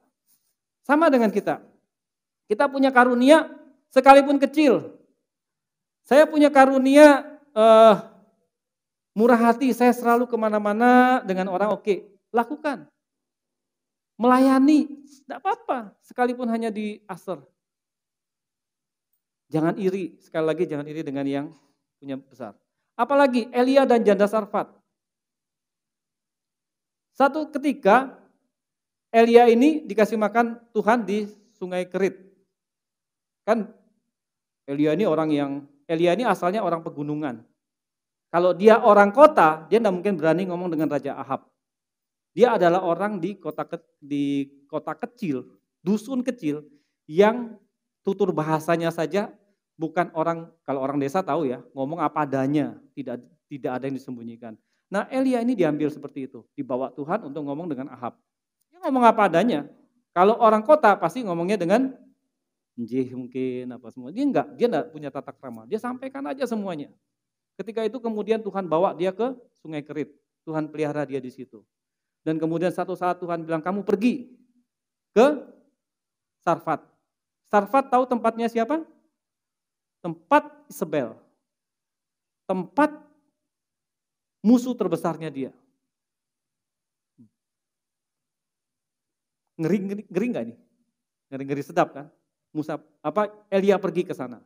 Sama dengan kita. Kita punya karunia sekalipun kecil. Saya punya karunia murah hati. Saya selalu kemana-mana dengan orang oke. Lakukan. melayani, tidak apa-apa, sekalipun hanya di Aser. Jangan iri, sekali lagi jangan iri dengan yang punya besar. Apalagi Elia dan janda Sarfat. Satu ketika Elia ini dikasih makan Tuhan di Sungai Kerit. Kan Elia ini asalnya orang pegunungan. Kalau dia orang kota, dia tidak mungkin berani ngomong dengan Raja Ahab. Dia adalah orang di kota kecil, dusun kecil, yang tutur bahasanya saja bukan orang, kalau orang desa tahu ya, ngomong apa adanya, tidak ada yang disembunyikan. Nah Elia ini diambil seperti itu, dibawa Tuhan untuk ngomong dengan Ahab. Dia ngomong apa adanya. Kalau orang kota pasti ngomongnya dengan njih mungkin apa semua. Dia enggak punya tata krama. Dia sampaikan aja semuanya. Ketika itu kemudian Tuhan bawa dia ke Sungai Kerit. Tuhan pelihara dia di situ. Dan kemudian satu saat Tuhan bilang, kamu pergi ke Sarfat. Sarfat tahu tempatnya siapa? Tempat Isabel. Tempat musuh terbesarnya dia. Ngeri nggak ini? Ngeri sedap kan? Elia pergi ke sana.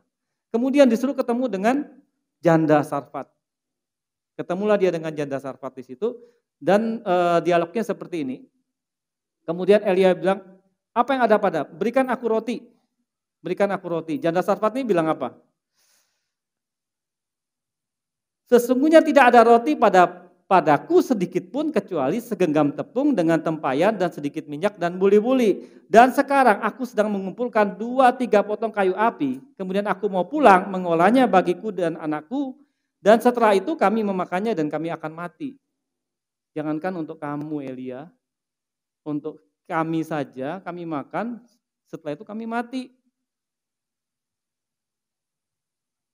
Kemudian disuruh ketemu dengan janda Sarfat. Ketemulah dia dengan janda Sarfat di situ dan dialognya seperti ini. Kemudian Elia bilang, apa yang ada pada? Berikan aku roti. Berikan aku roti. Janda Sarfat ini bilang apa? Sesungguhnya tidak ada roti padaku sedikit pun kecuali segenggam tepung dengan tempayan dan sedikit minyak dan buli-buli. Dan sekarang aku sedang mengumpulkan 2-3 potong kayu api. Kemudian aku mau pulang mengolahnya bagiku dan anakku. Dan setelah itu kami memakannya dan kami akan mati. Jangankan untuk kamu Elia, untuk kami saja kami makan, setelah itu kami mati.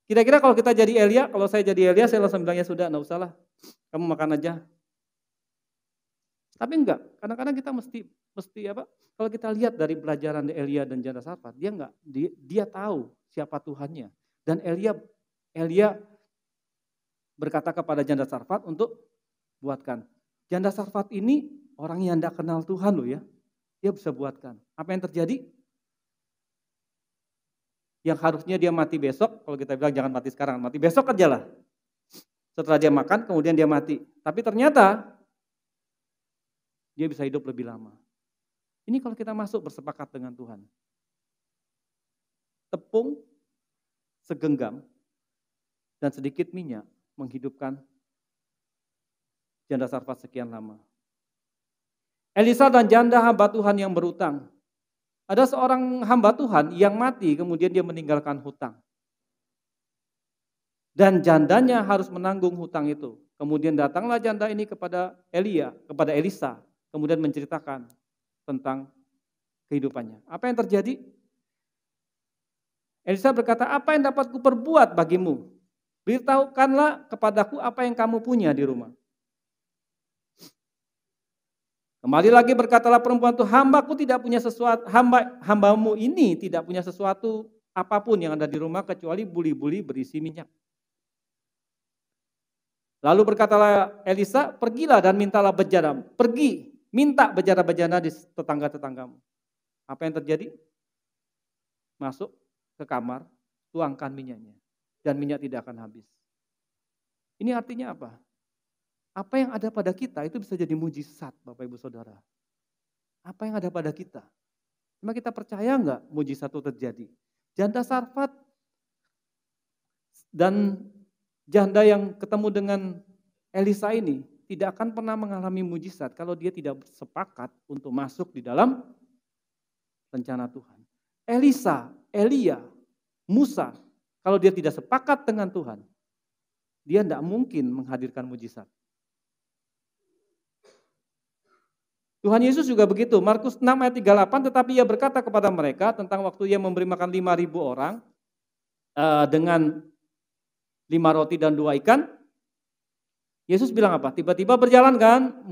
Kira-kira kalau kita jadi Elia, kalau saya jadi Elia, saya langsung bilang ya sudah, enggak usah lah, kamu makan aja. Tapi enggak, kadang-kadang kita mesti apa? Kalau kita lihat dari pelajaran Elia dan janda Sarfat, dia tahu siapa Tuhannya. Dan Elia berkata kepada janda Sarfat untuk buatkan. Janda Sarfat ini orang yang tidak kenal Tuhan loh ya, dia bisa buatkan. Apa yang terjadi? Yang harusnya dia mati besok, kalau kita bilang jangan mati sekarang, mati besok aja lah. Setelah dia makan, kemudian dia mati. Tapi ternyata dia bisa hidup lebih lama. Ini kalau kita masuk bersepakat dengan Tuhan. Tepung, segenggam, dan sedikit minyak menghidupkan janda Sarfat sekian lama. Elisa dan janda hamba Tuhan yang berutang. Ada seorang hamba Tuhan yang mati, kemudian dia meninggalkan hutang. Dan jandanya harus menanggung hutang itu. Kemudian datanglah janda ini kepada Elisa, kemudian menceritakan tentang kehidupannya. Apa yang terjadi? Elisa berkata, apa yang dapat kuperbuat bagimu? Beritahukanlah kepadaku apa yang kamu punya di rumah. Kembali lagi berkatalah perempuan itu, hambaku tidak punya sesuatu, hambamu ini tidak punya sesuatu apapun yang ada di rumah kecuali buli-buli berisi minyak. Lalu berkatalah Elisa, pergilah dan mintalah bejana. Pergi, minta bejana-bejana di tetangga-tetanggamu. Apa yang terjadi? Masuk ke kamar, tuangkan minyaknya. Dan minyak tidak akan habis. Ini artinya apa? Apa yang ada pada kita itu bisa jadi mujizat Bapak Ibu Saudara. Apa yang ada pada kita? Memang kita percaya enggak mujizat itu terjadi? Janda Sarfat dan janda yang ketemu dengan Elisa ini tidak akan pernah mengalami mujizat kalau dia tidak sepakat untuk masuk di dalam rencana Tuhan. Elisa, Elia, Musa, kalau dia tidak sepakat dengan Tuhan, dia tidak mungkin menghadirkan mujizat. Tuhan Yesus juga begitu, Markus 6 ayat 38, tetapi ia berkata kepada mereka tentang waktu ia memberi makan 5.000 orang dengan 5 roti dan 2 ikan. Yesus bilang apa? Tiba-tiba berjalan kan,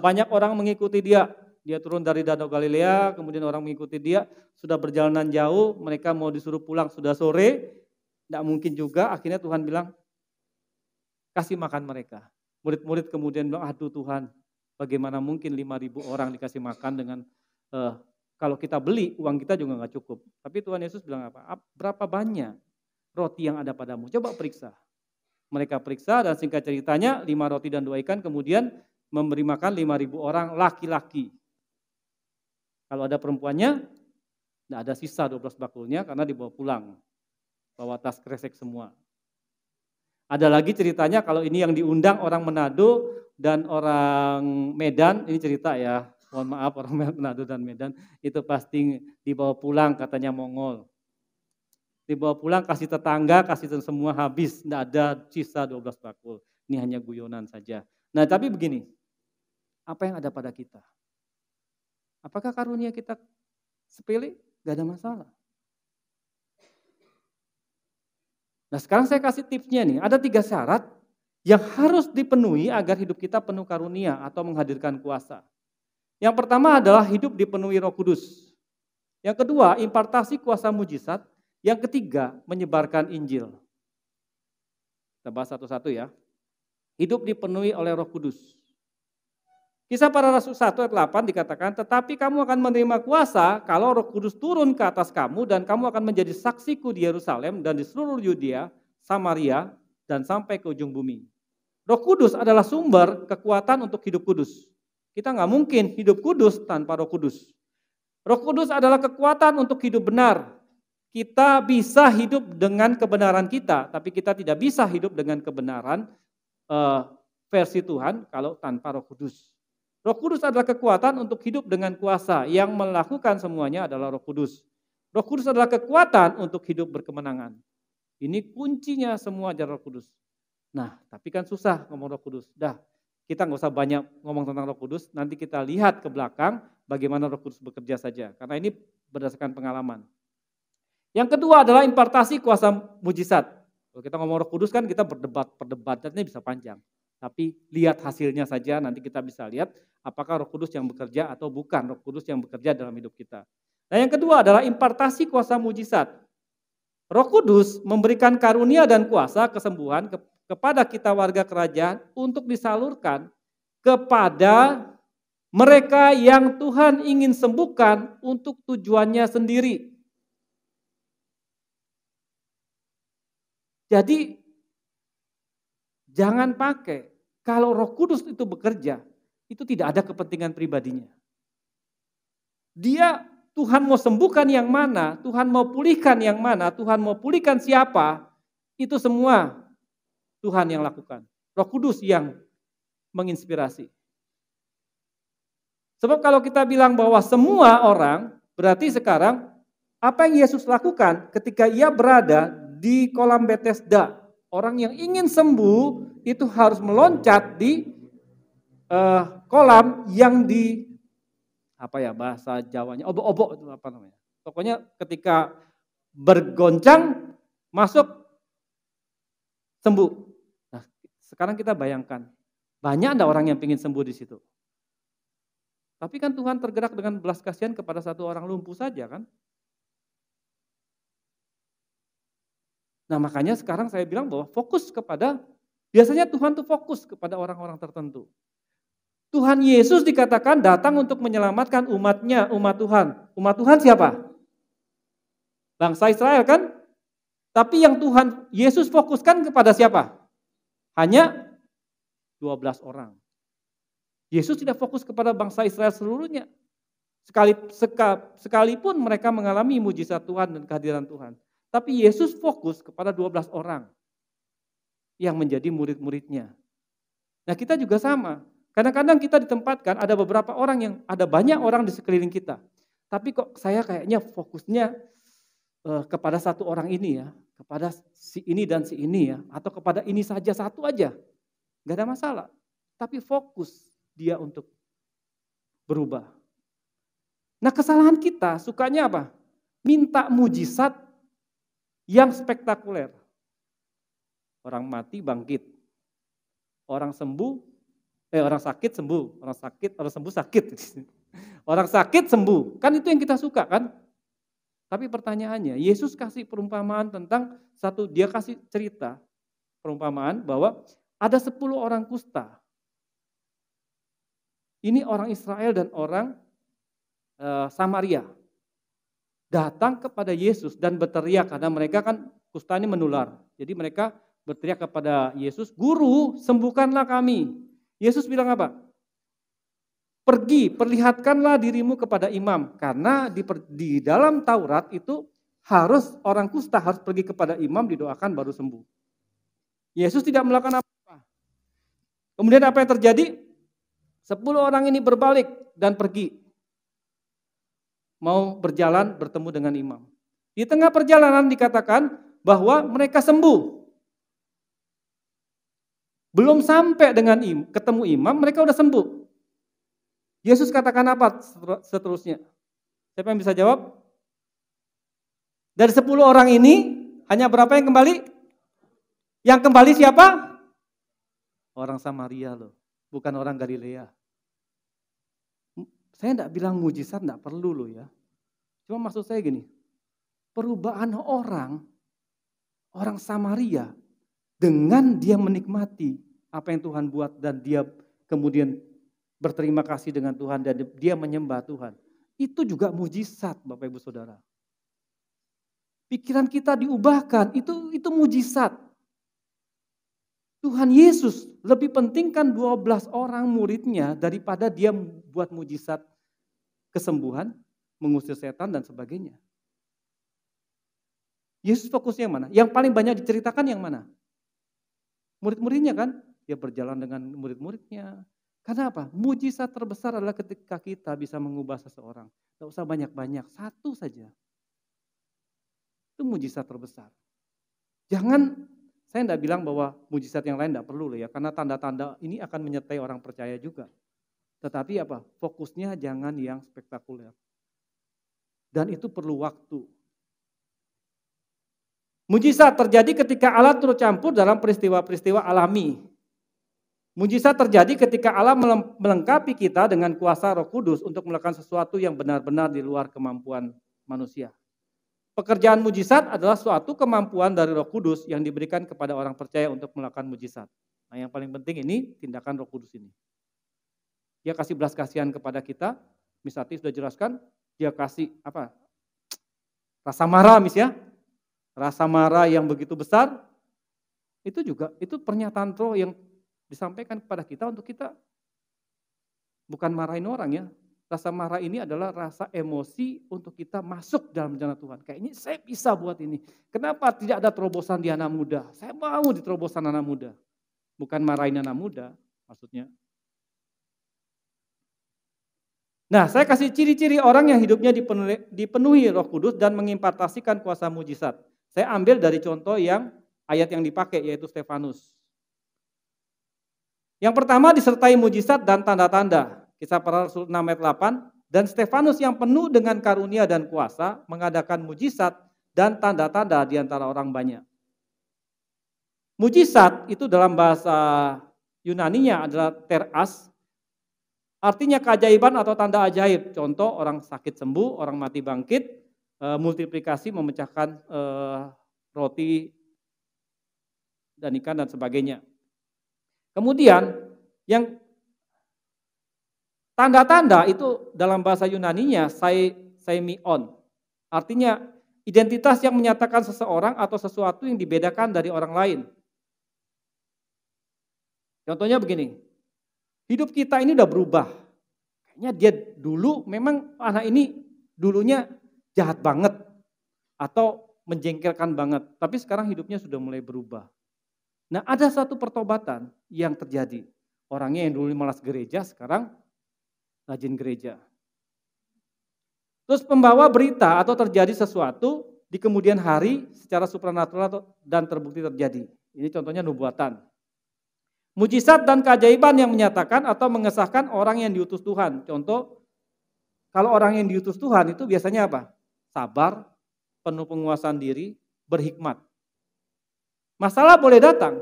banyak orang mengikuti dia. Dia turun dari Danau Galilea, kemudian orang mengikuti dia, sudah perjalanan jauh, mereka mau disuruh pulang sudah sore, tidak mungkin juga, akhirnya Tuhan bilang, kasih makan mereka. Murid-murid kemudian bilang, aduh Tuhan, bagaimana mungkin 5.000 orang dikasih makan dengan kalau kita beli, uang kita juga nggak cukup. Tapi Tuhan Yesus bilang apa? Berapa banyak roti yang ada padamu? Coba periksa. Mereka periksa dan singkat ceritanya 5 roti dan 2 ikan kemudian memberi makan 5.000 orang laki-laki. Kalau ada perempuannya, tidak ada sisa 12 bakulnya karena dibawa pulang. Bawa tas kresek semua. Ada lagi ceritanya kalau ini yang diundang orang Manado dan orang Medan, ini cerita ya, mohon maaf orang Manado dan Medan, itu pasti dibawa pulang katanya Mongol. Dibawa pulang kasih tetangga, kasih semua habis, tidak ada sisa 12 bakul. Ini hanya guyonan saja. Nah tapi begini, apa yang ada pada kita? Apakah karunia kita sepele? Gak ada masalah. Nah sekarang saya kasih tipsnya nih, ada 3 syarat yang harus dipenuhi agar hidup kita penuh karunia atau menghadirkan kuasa. Yang pertama adalah hidup dipenuhi Roh Kudus. Yang kedua, impartasi kuasa mujizat. Yang ketiga, menyebarkan Injil. Kita bahas satu-satu ya. Hidup dipenuhi oleh Roh Kudus. Kisah Para Rasul 1 ayat 8 dikatakan, tetapi kamu akan menerima kuasa kalau Roh Kudus turun ke atas kamu dan kamu akan menjadi saksiku di Yerusalem dan di seluruh Yudea, Samaria, dan sampai ke ujung bumi. Roh Kudus adalah sumber kekuatan untuk hidup kudus. Kita nggak mungkin hidup kudus tanpa Roh Kudus. Roh Kudus adalah kekuatan untuk hidup benar. Kita bisa hidup dengan kebenaran kita, tapi kita tidak bisa hidup dengan kebenaran versi Tuhan kalau tanpa Roh Kudus. Roh Kudus adalah kekuatan untuk hidup dengan kuasa, yang melakukan semuanya adalah Roh Kudus. Roh Kudus adalah kekuatan untuk hidup berkemenangan. Ini kuncinya semua ajaran Roh Kudus. Nah, tapi kan susah ngomong Roh Kudus. Dah, kita nggak usah banyak ngomong tentang Roh Kudus, nanti kita lihat ke belakang bagaimana Roh Kudus bekerja saja, karena ini berdasarkan pengalaman. Yang kedua adalah impartasi kuasa mujizat. Kalau kita ngomong Roh Kudus kan kita perdebatannya bisa panjang. Tapi lihat hasilnya saja, nanti kita bisa lihat apakah Roh Kudus yang bekerja atau bukan Roh Kudus yang bekerja dalam hidup kita. Nah yang kedua adalah impartasi kuasa mujizat. Roh Kudus memberikan karunia dan kuasa kesembuhan kepada kita warga kerajaan untuk disalurkan kepada mereka yang Tuhan ingin sembuhkan untuk tujuannya sendiri. Jadi jangan pakai, kalau Roh Kudus itu bekerja, itu tidak ada kepentingan pribadinya. Dia, Tuhan mau sembuhkan yang mana, Tuhan mau pulihkan yang mana, Tuhan mau pulihkan siapa, itu semua Tuhan yang lakukan. Roh Kudus yang menginspirasi. Sebab kalau kita bilang bahwa semua orang, berarti sekarang apa yang Yesus lakukan ketika ia berada di kolam Bethesda, orang yang ingin sembuh itu harus meloncat di kolam yang di apa ya bahasa Jawanya obok-obok itu apa namanya. Pokoknya ketika bergoncang masuk sembuh. Nah, sekarang kita bayangkan banyak ada orang yang ingin sembuh di situ. Tapi kan Tuhan tergerak dengan belas kasihan kepada satu orang lumpuh saja kan. Nah makanya sekarang saya bilang bahwa fokus kepada, biasanya Tuhan tuh fokus kepada orang-orang tertentu. Tuhan Yesus dikatakan datang untuk menyelamatkan umatnya, umat Tuhan. Umat Tuhan siapa? Bangsa Israel kan? Tapi yang Tuhan Yesus fokuskan kepada siapa? Hanya 12 orang. Yesus tidak fokus kepada bangsa Israel seluruhnya. Sekalipun mereka mengalami mujizat Tuhan dan kehadiran Tuhan. Tapi Yesus fokus kepada 12 orang yang menjadi murid-muridnya. Nah kita juga sama. Kadang-kadang kita ditempatkan ada beberapa orang yang, ada banyak orang di sekeliling kita. Tapi kok saya kayaknya fokusnya kepada satu orang ini ya. Kepada si ini dan si ini ya. Atau kepada ini saja satu aja. Gak ada masalah. Tapi fokus dia untuk berubah. Nah kesalahan kita sukanya apa? Minta mujizat yang spektakuler. Orang mati bangkit. Orang sakit sembuh. Orang sembuh sakit. Orang sakit sembuh. Kan itu yang kita suka kan? Tapi pertanyaannya, Yesus kasih perumpamaan tentang dia kasih cerita perumpamaan bahwa ada 10 orang kusta. Ini orang Israel dan orang Samaria datang kepada Yesus dan berteriak karena mereka kan kusta ini menular. Jadi mereka berteriak kepada Yesus, "Guru, sembuhkanlah kami." Yesus bilang apa? "Pergi, perlihatkanlah dirimu kepada imam." Karena di dalam Taurat itu harus orang kusta harus pergi kepada imam, didoakan baru sembuh. Yesus tidak melakukan apa-apa. Kemudian apa yang terjadi? 10 orang ini berbalik dan pergi. Mau berjalan bertemu dengan imam. Di tengah perjalanan dikatakan bahwa mereka sembuh. Belum sampai dengan ketemu imam, mereka udah sembuh. Yesus katakan apa seterusnya? Siapa yang bisa jawab? Dari 10 orang ini, hanya berapa yang kembali? Yang kembali siapa? Orang Samaria loh, bukan orang Galilea. Saya enggak bilang mujizat enggak perlu loh ya. Cuma maksud saya gini, perubahan orang Samaria dengan dia menikmati apa yang Tuhan buat dan dia kemudian berterima kasih dengan Tuhan dan dia menyembah Tuhan. Itu juga mujizat Bapak Ibu Saudara. Pikiran kita diubahkan, itu mujizat. Tuhan Yesus lebih pentingkan 12 orang muridnya daripada dia buat mujizat kesembuhan, mengusir setan dan sebagainya. Yesus fokusnya yang mana? Yang paling banyak diceritakan yang mana? Murid-muridnya kan? Dia berjalan dengan murid-muridnya. Karena apa? Mujizat terbesar adalah ketika kita bisa mengubah seseorang. Tidak usah banyak-banyak, satu saja. Itu mujizat terbesar. Jangan, saya tidak bilang bahwa mujizat yang lain tidak perlu loh ya, karena tanda-tanda ini akan menyertai orang percaya juga. Tetapi apa? Fokusnya jangan yang spektakuler. Dan itu perlu waktu. Mujizat terjadi ketika Allah turut campur dalam peristiwa-peristiwa alami. Mujizat terjadi ketika Allah melengkapi kita dengan kuasa Roh Kudus untuk melakukan sesuatu yang benar-benar di luar kemampuan manusia. Pekerjaan mujizat adalah suatu kemampuan dari Roh Kudus yang diberikan kepada orang percaya untuk melakukan mujizat. Nah, yang paling penting ini tindakan Roh Kudus ini. Dia kasih belas kasihan kepada kita, Misati sudah jelaskan, dia kasih apa? Rasa marah ya. Rasa marah yang begitu besar, itu juga itu pernyataan Roh yang disampaikan kepada kita untuk kita bukan marahin orang ya. Rasa marah ini adalah rasa emosi untuk kita masuk dalam rencana Tuhan. Kayak ini saya bisa buat ini. Kenapa tidak ada terobosan di anak muda? Saya mau di terobosan anak muda. Bukan marahin anak muda maksudnya. Nah, saya kasih ciri-ciri orang yang hidupnya dipenuhi Roh Kudus dan mengimpartasikan kuasa mujizat. Saya ambil dari contoh yang ayat yang dipakai yaitu Stefanus. Yang pertama disertai mujizat dan tanda-tanda. Kisah Para Rasul 6 ayat 8. Dan Stefanus yang penuh dengan karunia dan kuasa mengadakan mujizat dan tanda-tanda di antara orang banyak. Mujizat itu dalam bahasa Yunaninya adalah teras. Artinya keajaiban atau tanda ajaib. Contoh orang sakit sembuh, orang mati bangkit, multiplikasi memecahkan roti dan ikan dan sebagainya. Kemudian yang tanda-tanda itu dalam bahasa Yunaninya saimion. Artinya identitas yang menyatakan seseorang atau sesuatu yang dibedakan dari orang lain. Contohnya begini, hidup kita ini udah berubah. Kayaknya dia dulu memang anak ini dulunya jahat banget atau menjengkelkan banget. Tapi sekarang hidupnya sudah mulai berubah. Nah, ada satu pertobatan yang terjadi. Orangnya yang dulu malas gereja sekarang rajin gereja. Terus pembawa berita atau terjadi sesuatu di kemudian hari secara supranatural dan terbukti terjadi. Ini contohnya nubuatan. Mujizat dan keajaiban yang menyatakan atau mengesahkan orang yang diutus Tuhan. Contoh, kalau orang yang diutus Tuhan itu biasanya apa? Sabar, penuh penguasaan diri, berhikmat. Masalah boleh datang,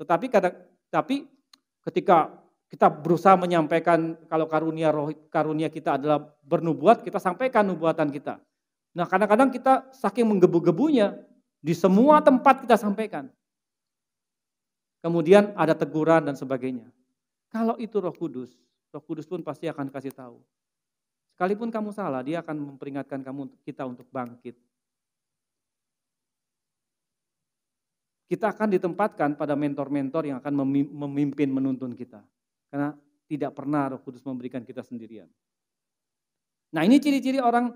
tetapi ketika kita berusaha menyampaikan kalau karunia kita adalah bernubuat, kita sampaikan nubuatan kita. Nah, kadang-kadang kita saking menggebu-gebunya di semua tempat kita sampaikan. Kemudian ada teguran dan sebagainya. Kalau itu Roh Kudus pun pasti akan kasih tahu. Sekalipun kamu salah, dia akan memperingatkan kita untuk bangkit. Kita akan ditempatkan pada mentor-mentor yang akan memimpin, menuntun kita. Karena tidak pernah Roh Kudus memberikan kita sendirian. Nah, ini ciri-ciri orang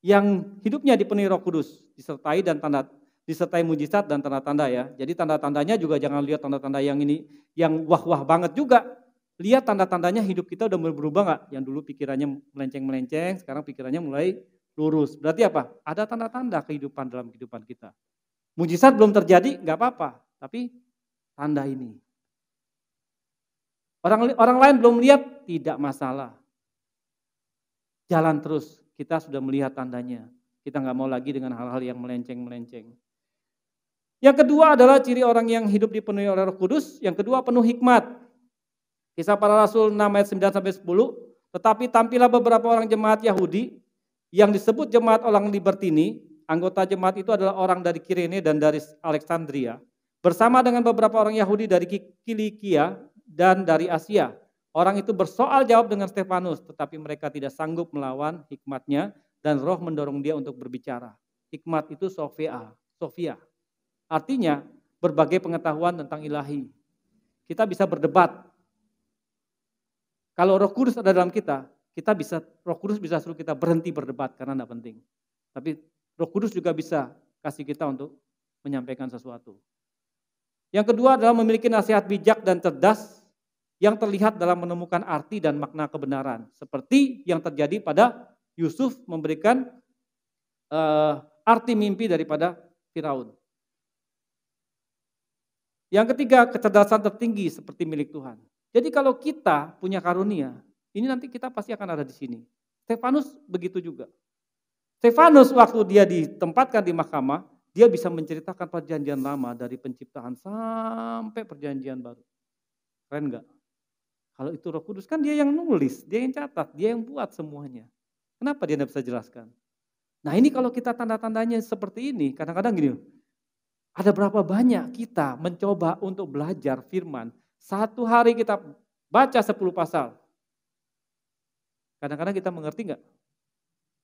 yang hidupnya dipenuhi Roh Kudus, disertai mujizat dan tanda-tanda ya. Jadi tanda-tandanya juga jangan lihat tanda-tanda yang ini yang wah-wah banget juga. Lihat tanda-tandanya hidup kita udah berubah nggak? Yang dulu pikirannya melenceng-melenceng, sekarang pikirannya mulai lurus. Berarti apa? Ada tanda-tanda kehidupan dalam kehidupan kita. Mujizat belum terjadi, nggak apa-apa. Tapi tanda ini. Orang lain belum lihat, tidak masalah. Jalan terus, kita sudah melihat tandanya. Kita nggak mau lagi dengan hal-hal yang melenceng-melenceng. Yang kedua adalah ciri orang yang hidup dipenuhi oleh Roh Kudus. Yang kedua penuh hikmat. Kisah Para Rasul 6 ayat 9-10. Tetapi tampillah beberapa orang jemaat Yahudi yang disebut jemaat orang Libertini. Anggota jemaat itu adalah orang dari Kirene dan dari Alexandria. Bersama dengan beberapa orang Yahudi dari Kilikia dan dari Asia. Orang itu bersoal jawab dengan Stefanus, tetapi mereka tidak sanggup melawan hikmatnya dan Roh mendorong dia untuk berbicara. Hikmat itu Sofia. Artinya berbagai pengetahuan tentang ilahi. Kita bisa berdebat. Kalau Roh Kudus ada dalam kita Roh Kudus bisa suruh kita berhenti berdebat karena tidak penting. Tapi Roh Kudus juga bisa kasih kita untuk menyampaikan sesuatu. Yang kedua adalah memiliki nasihat bijak dan cerdas yang terlihat dalam menemukan arti dan makna kebenaran. Seperti yang terjadi pada Yusuf memberikan arti mimpi daripada Firaun. Yang ketiga, kecerdasan tertinggi seperti milik Tuhan. Jadi kalau kita punya karunia, ini nanti kita pasti akan ada di sini. Stefanus begitu juga. Stefanus waktu dia ditempatkan di mahkamah, dia bisa menceritakan perjanjian lama dari penciptaan sampai perjanjian baru. Keren enggak? Kalau itu Roh Kudus kan dia yang nulis, dia yang catat, dia yang buat semuanya. Kenapa dia tidak bisa jelaskan? Nah ini kalau kita tanda-tandanya seperti ini, kadang-kadang gini, ada berapa banyak kita mencoba untuk belajar firman, satu hari kita baca 10 pasal. Kadang-kadang kita mengerti enggak?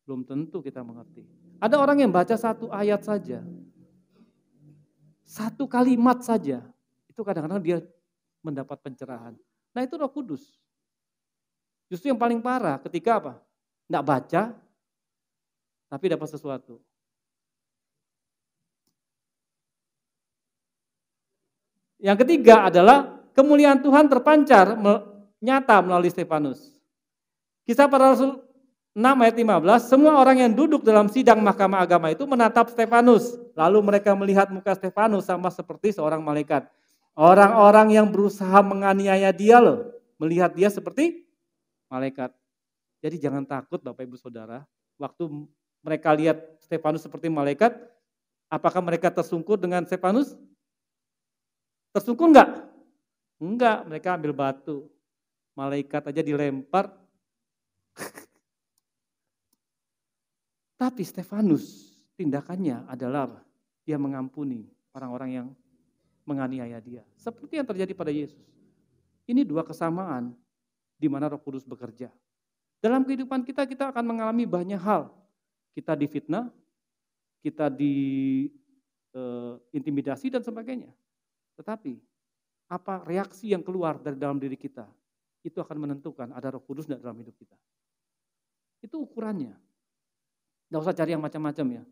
Belum tentu kita mengerti. Ada orang yang baca 1 ayat saja, 1 kalimat saja, itu kadang-kadang dia mendapat pencerahan. Nah itu Roh Kudus. Justru yang paling parah ketika apa? Nggak baca, tapi dapat sesuatu. Yang ketiga adalah kemuliaan Tuhan terpancar nyata melalui Stefanus. Kisah Para Rasul 6 ayat 15, semua orang yang duduk dalam sidang mahkamah agama itu menatap Stefanus. Lalu mereka melihat muka Stefanus sama seperti seorang malaikat. Orang-orang yang berusaha menganiaya dia loh, melihat dia seperti malaikat. Jadi jangan takut Bapak Ibu Saudara, waktu mereka lihat Stefanus seperti malaikat, apakah mereka tersungkur dengan Stefanus? Tersungkur enggak? Enggak, mereka ambil batu. Malaikat aja dilempar. Tapi Stefanus tindakannya adalah dia mengampuni orang-orang yang menganiaya dia. Seperti yang terjadi pada Yesus. Ini 2 kesamaan di mana Roh Kudus bekerja. Dalam kehidupan kita akan mengalami banyak hal. Kita difitnah, kita diintimidasi dan sebagainya. Tetapi apa reaksi yang keluar dari dalam diri kita, itu akan menentukan ada Roh Kudus tidak dalam hidup kita. Itu ukurannya. Nggak usah cari yang macam-macam ya.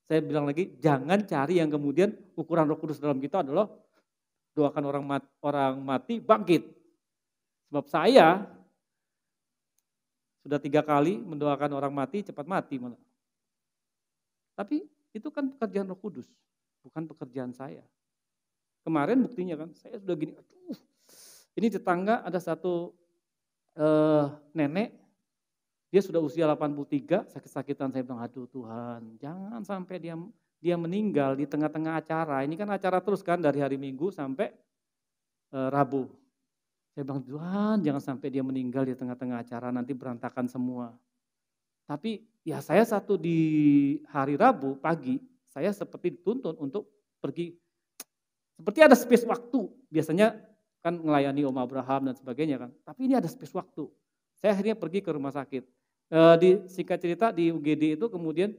Saya bilang lagi, jangan cari yang kemudian ukuran Roh Kudus dalam kita adalah doakan orang mati bangkit. Sebab saya sudah 3 kali mendoakan orang mati cepat mati malah. Tapi itu kan pekerjaan Roh Kudus, bukan pekerjaan saya. Kemarin buktinya kan, saya sudah gini, aduh. Ini tetangga ada satu nenek. Dia sudah usia 83, sakit-sakitan. Saya bilang, aduh Tuhan, jangan sampai dia meninggal di tengah-tengah acara. Ini kan acara terus kan dari hari Minggu sampai Rabu. Saya bilang, Tuhan jangan sampai dia meninggal di tengah-tengah acara, nanti berantakan semua. Tapi ya saya satu di hari Rabu pagi, saya seperti dituntun untuk pergi. Seperti ada space waktu, biasanya kan melayani Om Abraham dan sebagainya kan. Tapi ini ada space waktu. Saya akhirnya pergi ke rumah sakit. Di singkat cerita di UGD itu kemudian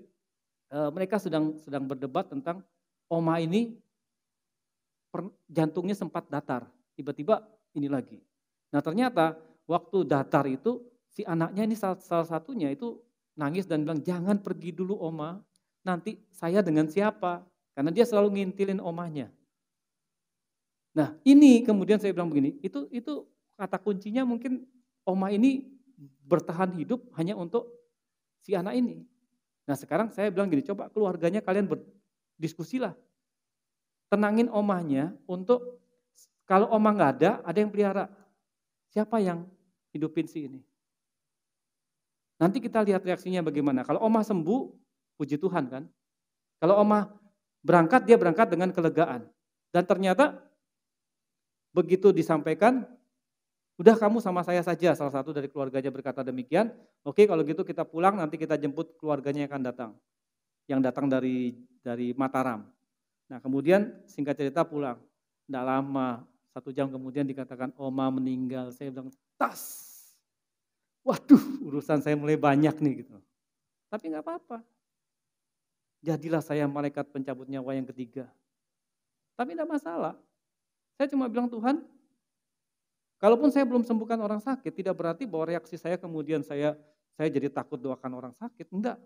mereka sedang berdebat tentang oma ini jantungnya sempat datar, tiba-tiba ini lagi. Nah ternyata waktu datar itu si anaknya ini salah satunya itu nangis dan bilang, jangan pergi dulu oma, nanti saya dengan siapa? Karena dia selalu ngintilin omanya. Nah ini kemudian saya bilang begini, itu kata kuncinya mungkin oma ini bertahan hidup hanya untuk si anak ini. Nah sekarang saya bilang gini, coba keluarganya kalian berdiskusilah. Tenangin omanya untuk kalau oma nggak ada yang pelihara. Siapa yang hidupin si ini? Nanti kita lihat reaksinya bagaimana. Kalau oma sembuh, puji Tuhan kan. Kalau oma berangkat, dia berangkat dengan kelegaan. Dan ternyata begitu disampaikan, udah kamu sama saya saja, salah satu dari keluarganya berkata demikian. Oke kalau gitu kita pulang, nanti kita jemput keluarganya yang akan datang. Yang datang dari Mataram. Nah kemudian singkat cerita pulang. Tidak lama, 1 jam kemudian dikatakan oma meninggal. Saya bilang, tas. Waduh urusan saya mulai banyak nih gitu. Tapi nggak apa-apa. Jadilah saya malaikat pencabut nyawa yang ketiga. Tapi tidak masalah. Saya cuma bilang Tuhan, kalaupun saya belum sembuhkan orang sakit, tidak berarti bahwa reaksi saya kemudian saya jadi takut doakan orang sakit. Enggak.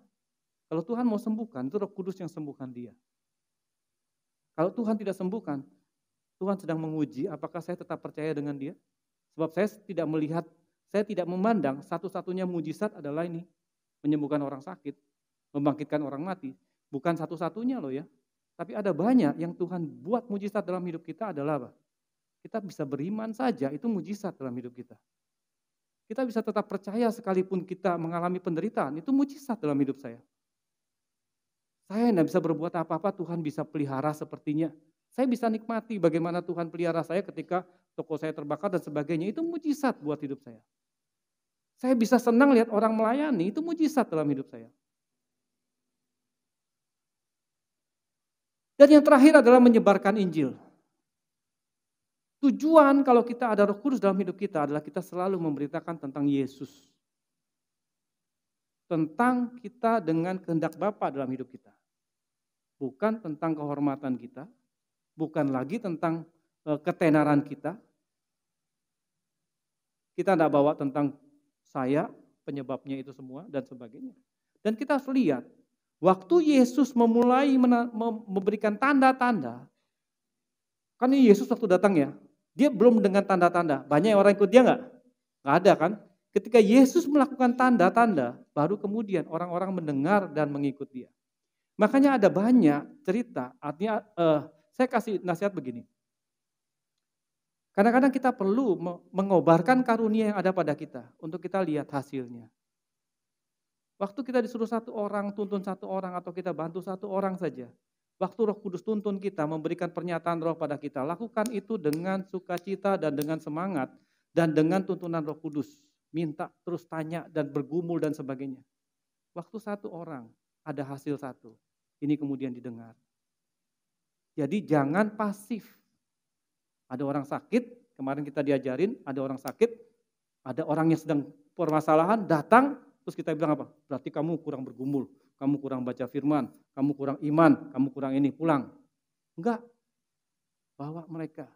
Kalau Tuhan mau sembuhkan, itu Roh Kudus yang sembuhkan dia. Kalau Tuhan tidak sembuhkan, Tuhan sedang menguji apakah saya tetap percaya dengan dia. Sebab saya tidak melihat, saya tidak memandang satu-satunya mujizat adalah ini. Menyembuhkan orang sakit, membangkitkan orang mati. Bukan satu-satunya loh ya. Tapi ada banyak yang Tuhan buat mujizat dalam hidup kita adalah apa? Kita bisa beriman saja, itu mujizat dalam hidup kita. Kita bisa tetap percaya sekalipun kita mengalami penderitaan, itu mujizat dalam hidup saya. Saya tidak bisa berbuat apa-apa, Tuhan bisa pelihara sepertinya. Saya bisa nikmati bagaimana Tuhan pelihara saya ketika toko saya terbakar dan sebagainya. Itu mujizat buat hidup saya. Saya bisa senang lihat orang melayani, itu mujizat dalam hidup saya. Dan yang terakhir adalah menyebarkan Injil. Tujuan kalau kita ada Roh Kudus dalam hidup kita adalah kita selalu memberitakan tentang Yesus. Tentang kita dengan kehendak Bapa dalam hidup kita. Bukan tentang kehormatan kita, bukan lagi tentang ketenaran kita. Kita tidak bawa tentang saya, penyebabnya itu semua, dan sebagainya. Dan kita harus lihat, waktu Yesus memulai memberikan tanda-tanda, kan ini Yesus waktu datang ya, dia belum dengan tanda-tanda. Banyak orang ikut dia enggak? Enggak ada kan? Ketika Yesus melakukan tanda-tanda, baru kemudian orang-orang mendengar dan mengikut dia. Makanya ada banyak cerita, artinya saya kasih nasihat begini. Kadang-kadang kita perlu mengobarkan karunia yang ada pada kita, untuk kita lihat hasilnya. Waktu kita disuruh 1 orang, tuntun 1 orang, atau kita bantu 1 orang saja. Waktu Roh Kudus tuntun kita, memberikan pernyataan roh pada kita, lakukan itu dengan sukacita dan dengan semangat, dan dengan tuntunan Roh Kudus. Minta, terus tanya, dan bergumul dan sebagainya. Waktu 1 orang, ada hasil 1. Ini kemudian didengar. Jadi jangan pasif. Ada orang sakit, kemarin kita diajarin, ada orang sakit, ada orang yang sedang permasalahan, datang, terus kita bilang apa? Berarti kamu kurang bergumul, kamu kurang baca firman, kamu kurang iman, kamu kurang ini, pulang. Enggak, bawa mereka.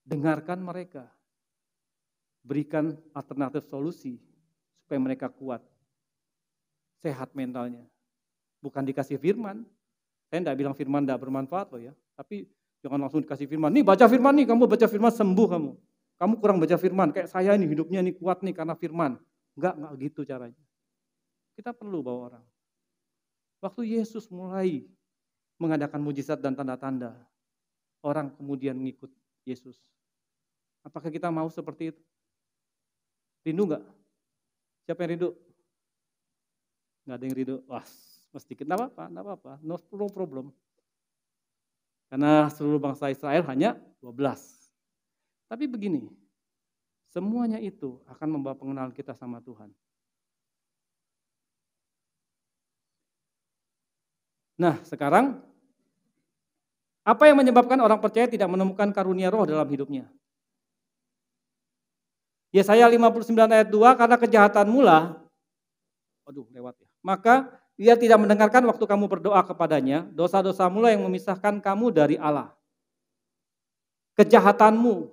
Dengarkan mereka. Berikan alternatif solusi supaya mereka kuat. Sehat mentalnya. Bukan dikasih firman. Saya tidak bilang firman tidak bermanfaat loh ya. Tapi jangan langsung dikasih firman. Nih baca firman nih, kamu baca firman sembuh kamu. Kamu kurang baca firman. Kayak saya nih hidupnya nih kuat nih karena firman. Enggak gitu caranya. Kita perlu bawa orang. Waktu Yesus mulai mengadakan mujizat dan tanda-tanda. Orang kemudian mengikut Yesus. Apakah kita mau seperti itu? Rindu enggak? Siapa yang rindu? Enggak ada yang rindu. Wah, sedikit. Enggak apa-apa. No problem. Karena seluruh bangsa Israel hanya 12. Tapi begini, semuanya itu akan membawa pengenalan kita sama Tuhan. Nah, sekarang apa yang menyebabkan orang percaya tidak menemukan karunia roh dalam hidupnya? Yesaya 59 ayat 2, karena kejahatan mula, lewat ya. Maka dia tidak mendengarkan waktu kamu berdoa kepadanya, dosa-dosa mula yang memisahkan kamu dari Allah. Kejahatanmu.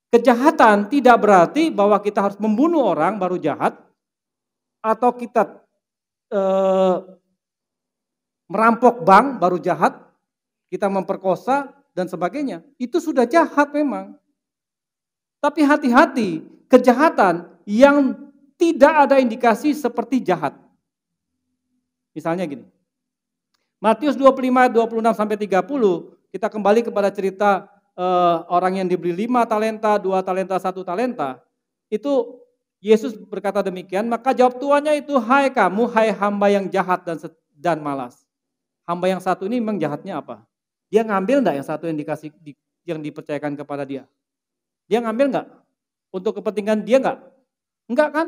Kejahatan tidak berarti bahwa kita harus membunuh orang baru jahat, atau kita merampok bank baru jahat, kita memperkosa dan sebagainya. Itu sudah jahat memang. Tapi hati-hati, kejahatan yang tidak ada indikasi seperti jahat. Misalnya gini, Matius 25 ayat 26 sampai 30, kita kembali kepada cerita orang yang diberi 5 talenta, 2 talenta, 1 talenta. Itu Yesus berkata demikian, maka jawab tuannya itu, hai kamu, hai hamba yang jahat dan malas. Hamba yang satu ini memang jahatnya apa? Dia ngambil enggak yang satu yang dikasih, yang dipercayakan kepada dia? Dia ngambil enggak? Untuk kepentingan dia enggak? Enggak kan?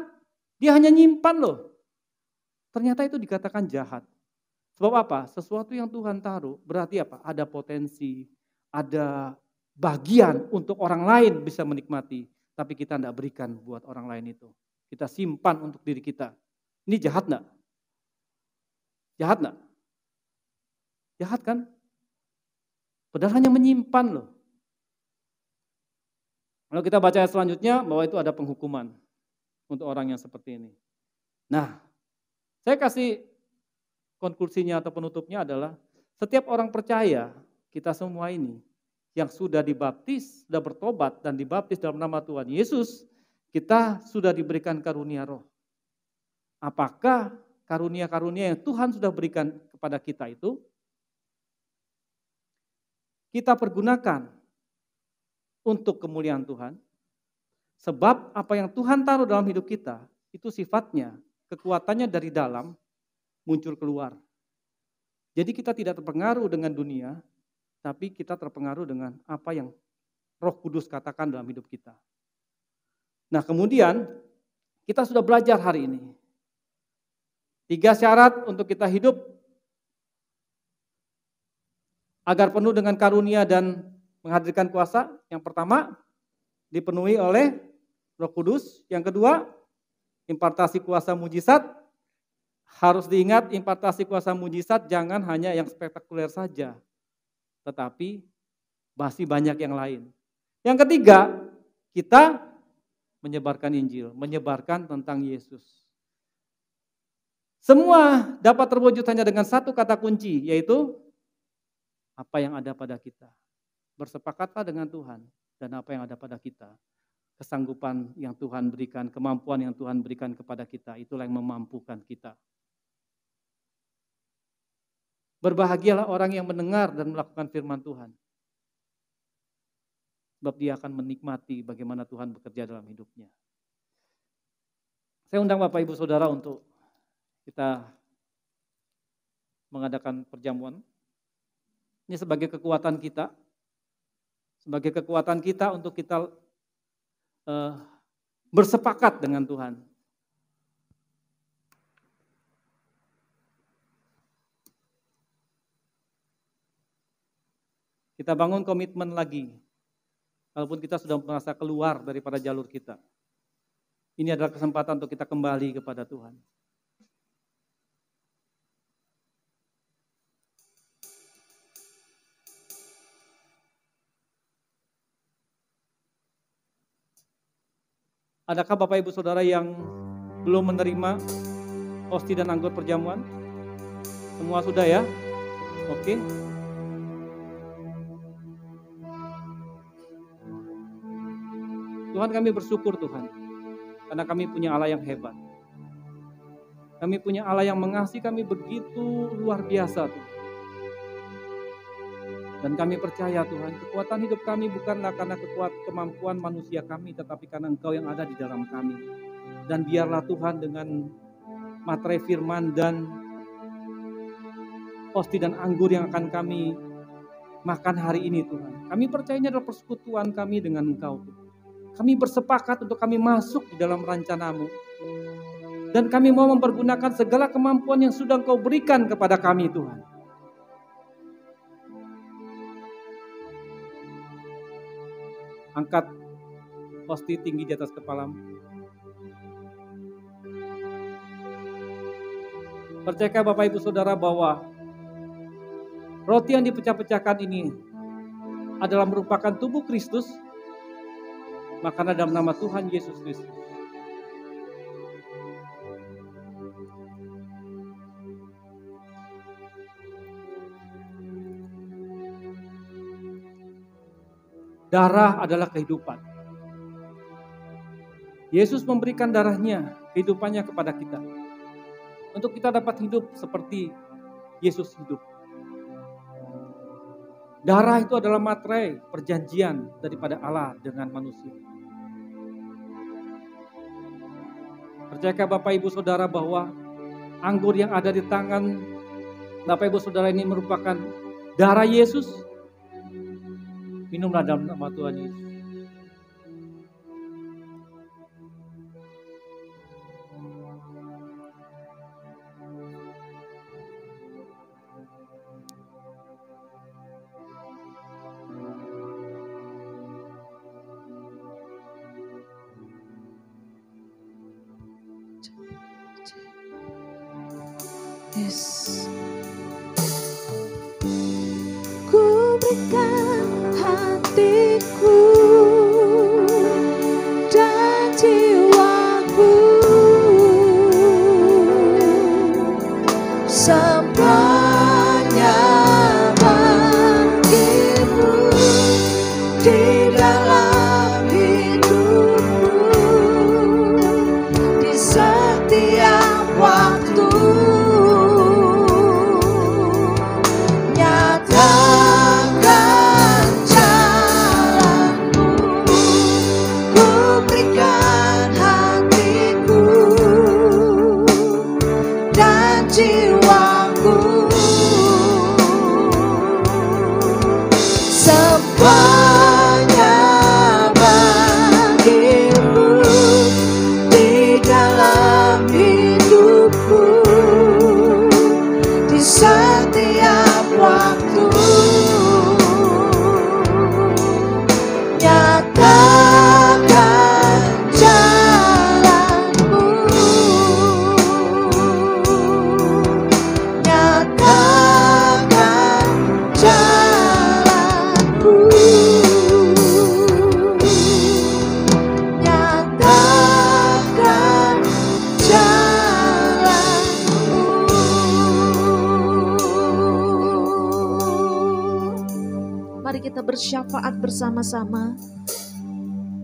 Dia hanya nyimpan loh. Ternyata itu dikatakan jahat. Sebab apa? Sesuatu yang Tuhan taruh berarti apa? Ada potensi, ada bagian untuk orang lain bisa menikmati. Tapi kita enggak berikan buat orang lain itu. Kita simpan untuk diri kita. Ini jahat enggak? Jahat enggak? Jahat kan? Padahal hanya menyimpan loh. Kalau kita baca ayat selanjutnya, bahwa itu ada penghukuman untuk orang yang seperti ini. Nah, saya kasih konklusinya atau penutupnya adalah, setiap orang percaya, kita semua ini, yang sudah dibaptis, sudah bertobat dan dibaptis dalam nama Tuhan Yesus, kita sudah diberikan karunia roh. Apakah karunia-karunia yang Tuhan sudah berikan kepada kita itu, kita pergunakan untuk kemuliaan Tuhan? Sebab apa yang Tuhan taruh dalam hidup kita, itu sifatnya, kekuatannya dari dalam muncul keluar. Jadi kita tidak terpengaruh dengan dunia, tapi kita terpengaruh dengan apa yang Roh Kudus katakan dalam hidup kita. Nah kemudian, kita sudah belajar hari ini. 3 syarat untuk kita hidup agar penuh dengan karunia dan menghadirkan kuasa. Yang pertama, dipenuhi oleh Roh Kudus. Yang kedua, impartasi kuasa mujizat. Harus diingat, impartasi kuasa mujizat jangan hanya yang spektakuler saja, tetapi masih banyak yang lain. Yang ketiga, kita menyebarkan Injil, menyebarkan tentang Yesus. Semua dapat terwujud hanya dengan satu kata kunci, yaitu apa yang ada pada kita. Bersepakatlah dengan Tuhan dan apa yang ada pada kita. Kesanggupan yang Tuhan berikan, kemampuan yang Tuhan berikan kepada kita, itulah yang memampukan kita. Berbahagialah orang yang mendengar dan melakukan firman Tuhan. Sebab dia akan menikmati bagaimana Tuhan bekerja dalam hidupnya. Saya undang Bapak Ibu Saudara untuk kita mengadakan perjamuan. Ini sebagai kekuatan kita. Sebagai kekuatan kita untuk kita bersepakat dengan Tuhan. Kita bangun komitmen lagi. Walaupun kita sudah merasa keluar daripada jalur kita. Ini adalah kesempatan untuk kita kembali kepada Tuhan. Adakah Bapak Ibu Saudara yang belum menerima hosti dan anggur perjamuan? Semua sudah ya? Oke. Tuhan, kami bersyukur Tuhan, karena kami punya Allah yang hebat. Kami punya Allah yang mengasihi kami begitu luar biasa Tuhan. Dan kami percaya Tuhan, kekuatan hidup kami bukanlah karena kemampuan manusia kami, tetapi karena Engkau yang ada di dalam kami. Dan biarlah Tuhan dengan materai firman dan hosti dan anggur yang akan kami makan hari ini Tuhan. Kami percaya ini adalah persekutuan kami dengan Engkau Tuhan. Kami bersepakat untuk kami masuk di dalam rencana-Mu. Dan kami mau mempergunakan segala kemampuan yang sudah Engkau berikan kepada kami Tuhan. Angkat Hosti tinggi di atas kepalamu. Percayakah Bapak Ibu Saudara bahwa roti yang dipecah-pecahkan ini adalah merupakan tubuh Kristus, makanan dalam nama Tuhan Yesus Kristus. Darah adalah kehidupan. Yesus memberikan darahnya, kehidupannya kepada kita. Untuk kita dapat hidup seperti Yesus hidup. Darah itu adalah materai perjanjian daripada Allah dengan manusia. Percayakah Bapak Ibu Saudara bahwa anggur yang ada di tangan Bapak Ibu Saudara ini merupakan darah Yesus? Minumlah dalam nama Tuhan Yesus. Yes. Ku berikan hatiku dan jiwaku semuanya bagimu di dalam hidupku di setiap waktu. Bersyafaat bersama-sama.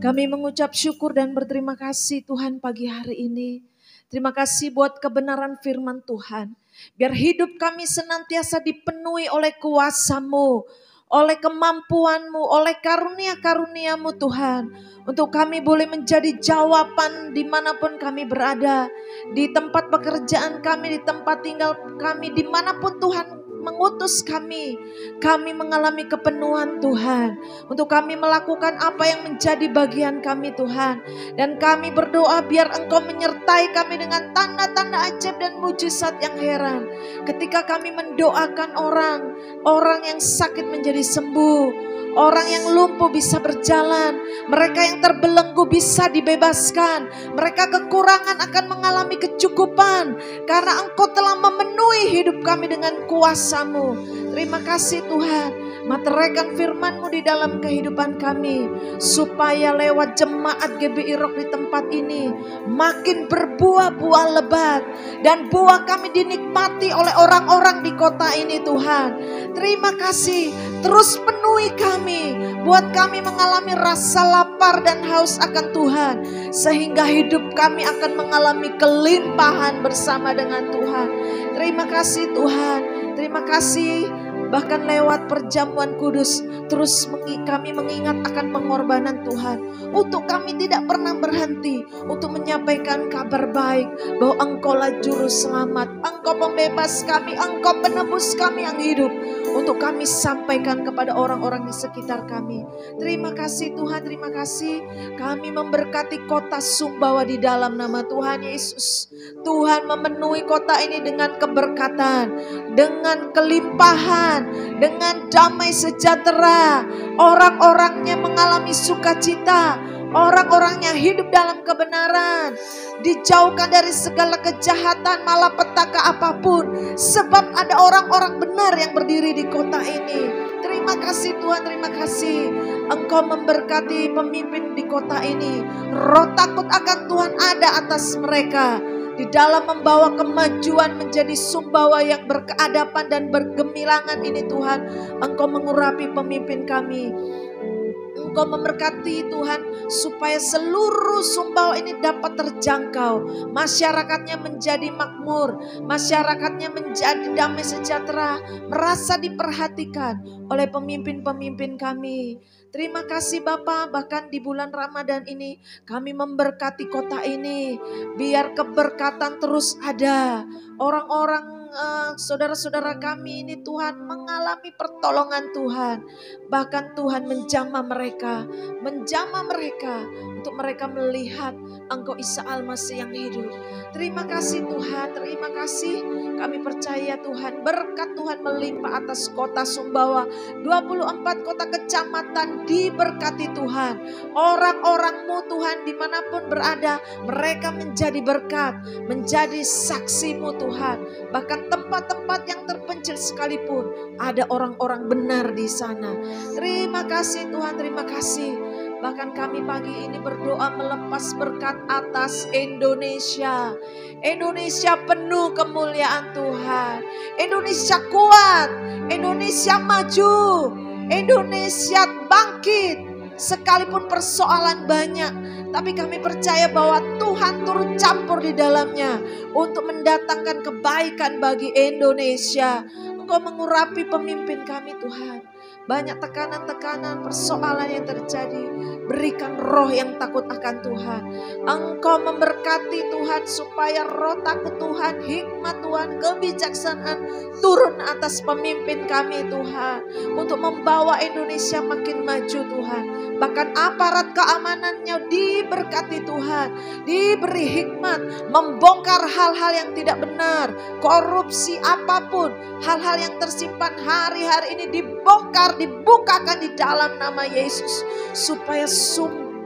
Kami mengucap syukur dan berterima kasih Tuhan pagi hari ini. Terima kasih buat kebenaran firman Tuhan. Biar hidup kami senantiasa dipenuhi oleh kuasa-Mu, oleh kemampuan-Mu, oleh karunia-karunia-Mu Tuhan. Untuk kami boleh menjadi jawaban dimanapun kami berada. Di tempat pekerjaan kami, di tempat tinggal kami, dimanapun Tuhan mengutus kami mengalami kepenuhan Tuhan. Untuk kami melakukan apa yang menjadi bagian kami Tuhan. Dan kami berdoa biar Engkau menyertai kami dengan tanda-tanda ajaib dan mujizat yang heran. Ketika kami mendoakan orang yang sakit menjadi sembuh. Orang yang lumpuh bisa berjalan, mereka yang terbelenggu bisa dibebaskan, mereka kekurangan akan mengalami kecukupan, karena Engkau telah memenuhi hidup kami dengan kuasa-Mu. Terima kasih Tuhan, materaikan firman-Mu di dalam kehidupan kami, supaya lewat jemaat GBI Rock di tempat ini, makin berbuah-buah lebat, dan buah kami dinikmati oleh orang-orang di kota ini Tuhan. Terima kasih, terus penuhi kami, buat kami mengalami rasa lapar dan haus akan Tuhan, sehingga hidup kami akan mengalami kelimpahan bersama dengan Tuhan. Terima kasih Tuhan, terima kasih. Bahkan lewat perjamuan kudus, terus kami mengingat akan pengorbanan Tuhan. Untuk kami tidak pernah berhenti untuk menyampaikan kabar baik, bahwa Engkaulah juru selamat, Engkau pembebas kami, Engkau penebus kami yang hidup. Untuk kami sampaikan kepada orang-orang di sekitar kami. Terima kasih Tuhan, terima kasih. Kami memberkati kota Sumbawa di dalam nama Tuhan Yesus. Tuhan memenuhi kota ini dengan keberkatan, dengan kelimpahan, dengan damai sejahtera. Orang-orangnya mengalami sukacita, Orang-orangnya hidup dalam kebenaran, dijauhkan dari segala kejahatan, malapetaka apapun. Sebab ada orang-orang benar yang berdiri di kota ini. Terima kasih Tuhan, terima kasih. Engkau memberkati pemimpin di kota ini. Roh takut akan Tuhan ada atas mereka. Di dalam membawa kemajuan menjadi Sumbawa yang berkeadapan dan bergemilangan ini Tuhan. Engkau mengurapi pemimpin kami. Engkau memberkati Tuhan supaya seluruh Sumbawa ini dapat terjangkau. Masyarakatnya menjadi makmur. Masyarakatnya menjadi damai sejahtera. Merasa diperhatikan oleh pemimpin-pemimpin kami. Terima kasih Bapa, bahkan di bulan Ramadan ini kami memberkati kota ini. Biar keberkatan terus ada. Orang-orang saudara-saudara kami ini Tuhan mengalami pertolongan Tuhan. Bahkan Tuhan menjamah mereka untuk mereka melihat Engkau Isa Al-Masih yang hidup. Terima kasih Tuhan, terima kasih. Kami percaya Tuhan, berkat Tuhan melimpah atas kota Sumbawa. 24 kota kecamatan diberkati Tuhan. Orang-orang-Mu Tuhan dimanapun berada, mereka menjadi berkat, menjadi saksi-Mu Tuhan. Bahkan tempat-tempat yang terpencil sekalipun ada orang-orang benar di sana. Terima kasih Tuhan, terima kasih. Bahkan kami pagi ini berdoa melepas berkat atas Indonesia. Indonesia penuh kemuliaan Tuhan. Indonesia kuat, Indonesia maju, Indonesia bangkit. Sekalipun persoalan banyak, tapi kami percaya bahwa Tuhan turut campur di dalamnya untuk mendatangkan kebaikan bagi Indonesia. Engkau mengurapi pemimpin kami Tuhan. Banyak tekanan-tekanan, persoalan yang terjadi. Berikan roh yang takut akan Tuhan. Engkau memberkati Tuhan supaya roh takut Tuhan, hikmat Tuhan, kebijaksanaan turun atas pemimpin kami Tuhan. Untuk membawa Indonesia makin maju Tuhan. Bahkan aparat keamanannya diberkati Tuhan. Diberi hikmat, membongkar hal-hal yang tidak benar. Korupsi apapun, hal-hal yang tersimpan hari-hari ini dibongkar, dibukakan di dalam nama Yesus. Supaya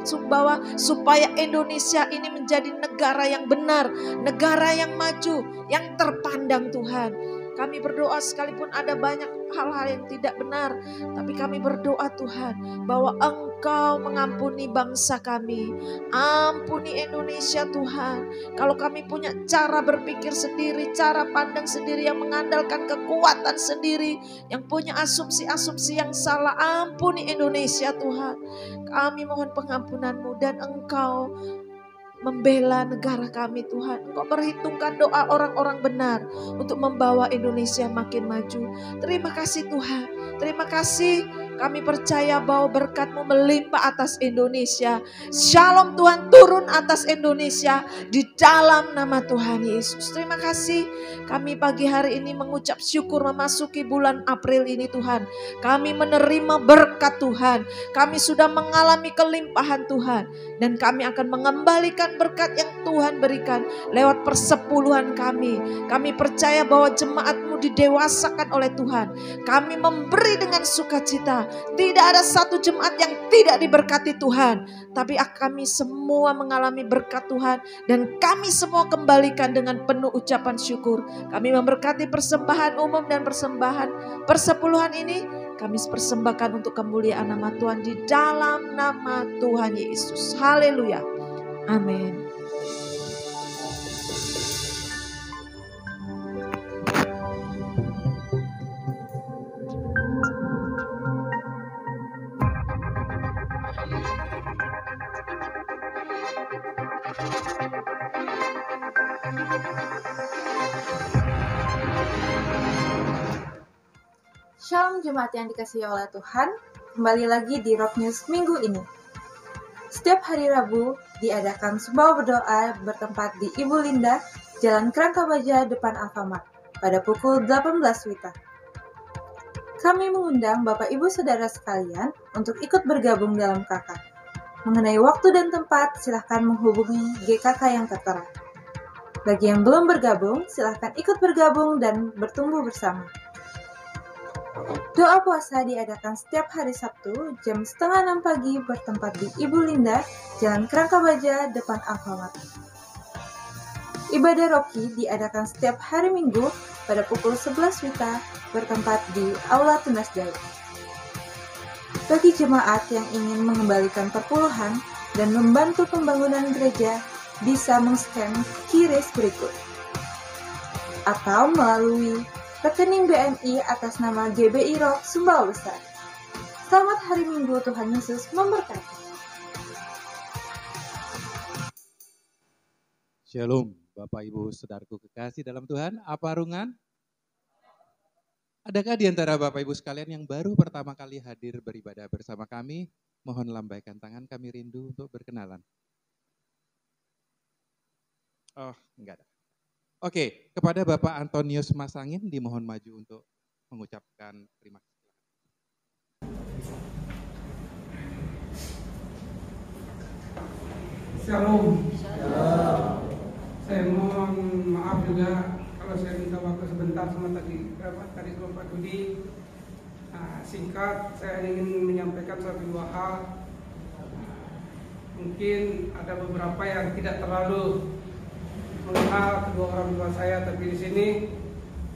Sumbawa, supaya Indonesia ini menjadi negara yang benar, negara yang maju, yang terpandang Tuhan. Kami berdoa sekalipun ada banyak hal-hal yang tidak benar, tapi kami berdoa Tuhan bahwa Engkau mengampuni bangsa kami. Ampuni Indonesia Tuhan. Kalau kami punya cara berpikir sendiri, cara pandang sendiri yang mengandalkan kekuatan sendiri, yang punya asumsi-asumsi yang salah, ampuni Indonesia Tuhan. Kami mohon pengampunan-Mu dan Engkau membela negara kami Tuhan. Engkau perhitungkan doa orang-orang benar untuk membawa Indonesia makin maju. Terima kasih Tuhan. Terima kasih. Kami percaya bahwa berkat-Mu melimpah atas Indonesia. Shalom Tuhan turun atas Indonesia di dalam nama Tuhan Yesus. Terima kasih. Kami pagi hari ini mengucap syukur memasuki bulan April ini Tuhan. Kami menerima berkat Tuhan. Kami sudah mengalami kelimpahan Tuhan. Dan kami akan mengembalikan berkat yang Tuhan berikan lewat persepuluhan kami. Kami percaya bahwa jemaat-Mu didewasakan oleh Tuhan. Kami memberi dengan sukacita. Tidak ada satu jemaat yang tidak diberkati Tuhan. Tapi kami semua mengalami berkat Tuhan. Dan kami semua kembalikan dengan penuh ucapan syukur. Kami memberkati persembahan umum dan persembahan persepuluhan ini. Kami persembahkan untuk kemuliaan nama Tuhan di dalam nama Tuhan Yesus. Haleluya. Amin. Shalom jemaat yang dikasihi oleh Tuhan, kembali lagi di Rock News minggu ini. Setiap hari Rabu diadakan Sumbawa berdoa bertempat di Ibu Linda, Jalan Kerangkabaja depan Alfamart pada pukul 18 WITA. Kami mengundang Bapak Ibu Saudara sekalian untuk ikut bergabung dalam KK. Mengenai waktu dan tempat, silahkan menghubungi GKK yang tertera. Bagi yang belum bergabung, silahkan ikut bergabung dan bertumbuh bersama. Doa puasa diadakan setiap hari Sabtu jam 5:30 pagi bertempat di Ibu Linda, Jalan Kerangka Baja, depan Alfamart. Ibadah Roki diadakan setiap hari Minggu pada pukul 11 WITA bertempat di Aula Tunas Jaya. Bagi jemaat yang ingin mengembalikan perpuluhan dan membantu pembangunan gereja, bisa men-scan QRIS berikut atau melalui rekening BNI atas nama GBI Rock Sumbawa Besar. Selamat hari Minggu, Tuhan Yesus memberkati. Shalom, Bapak Ibu Saudaraku kekasih dalam Tuhan. Apa rungan? Adakah di antara Bapak Ibu sekalian yang baru pertama kali hadir beribadah bersama kami? Mohon lambaikan tangan, kami rindu untuk berkenalan. Oh, enggak ada. Oke, kepada Bapak Antonius Masangin dimohon maju untuk mengucapkan terima kasih. Shalom. Saya mohon maaf juga kalau saya minta waktu sebentar sama tadi sama Pak Budi. Singkat, saya ingin menyampaikan satu dua hal. Mungkin ada beberapa yang tidak terlalu mengenal kedua orang tua saya, tapi di sini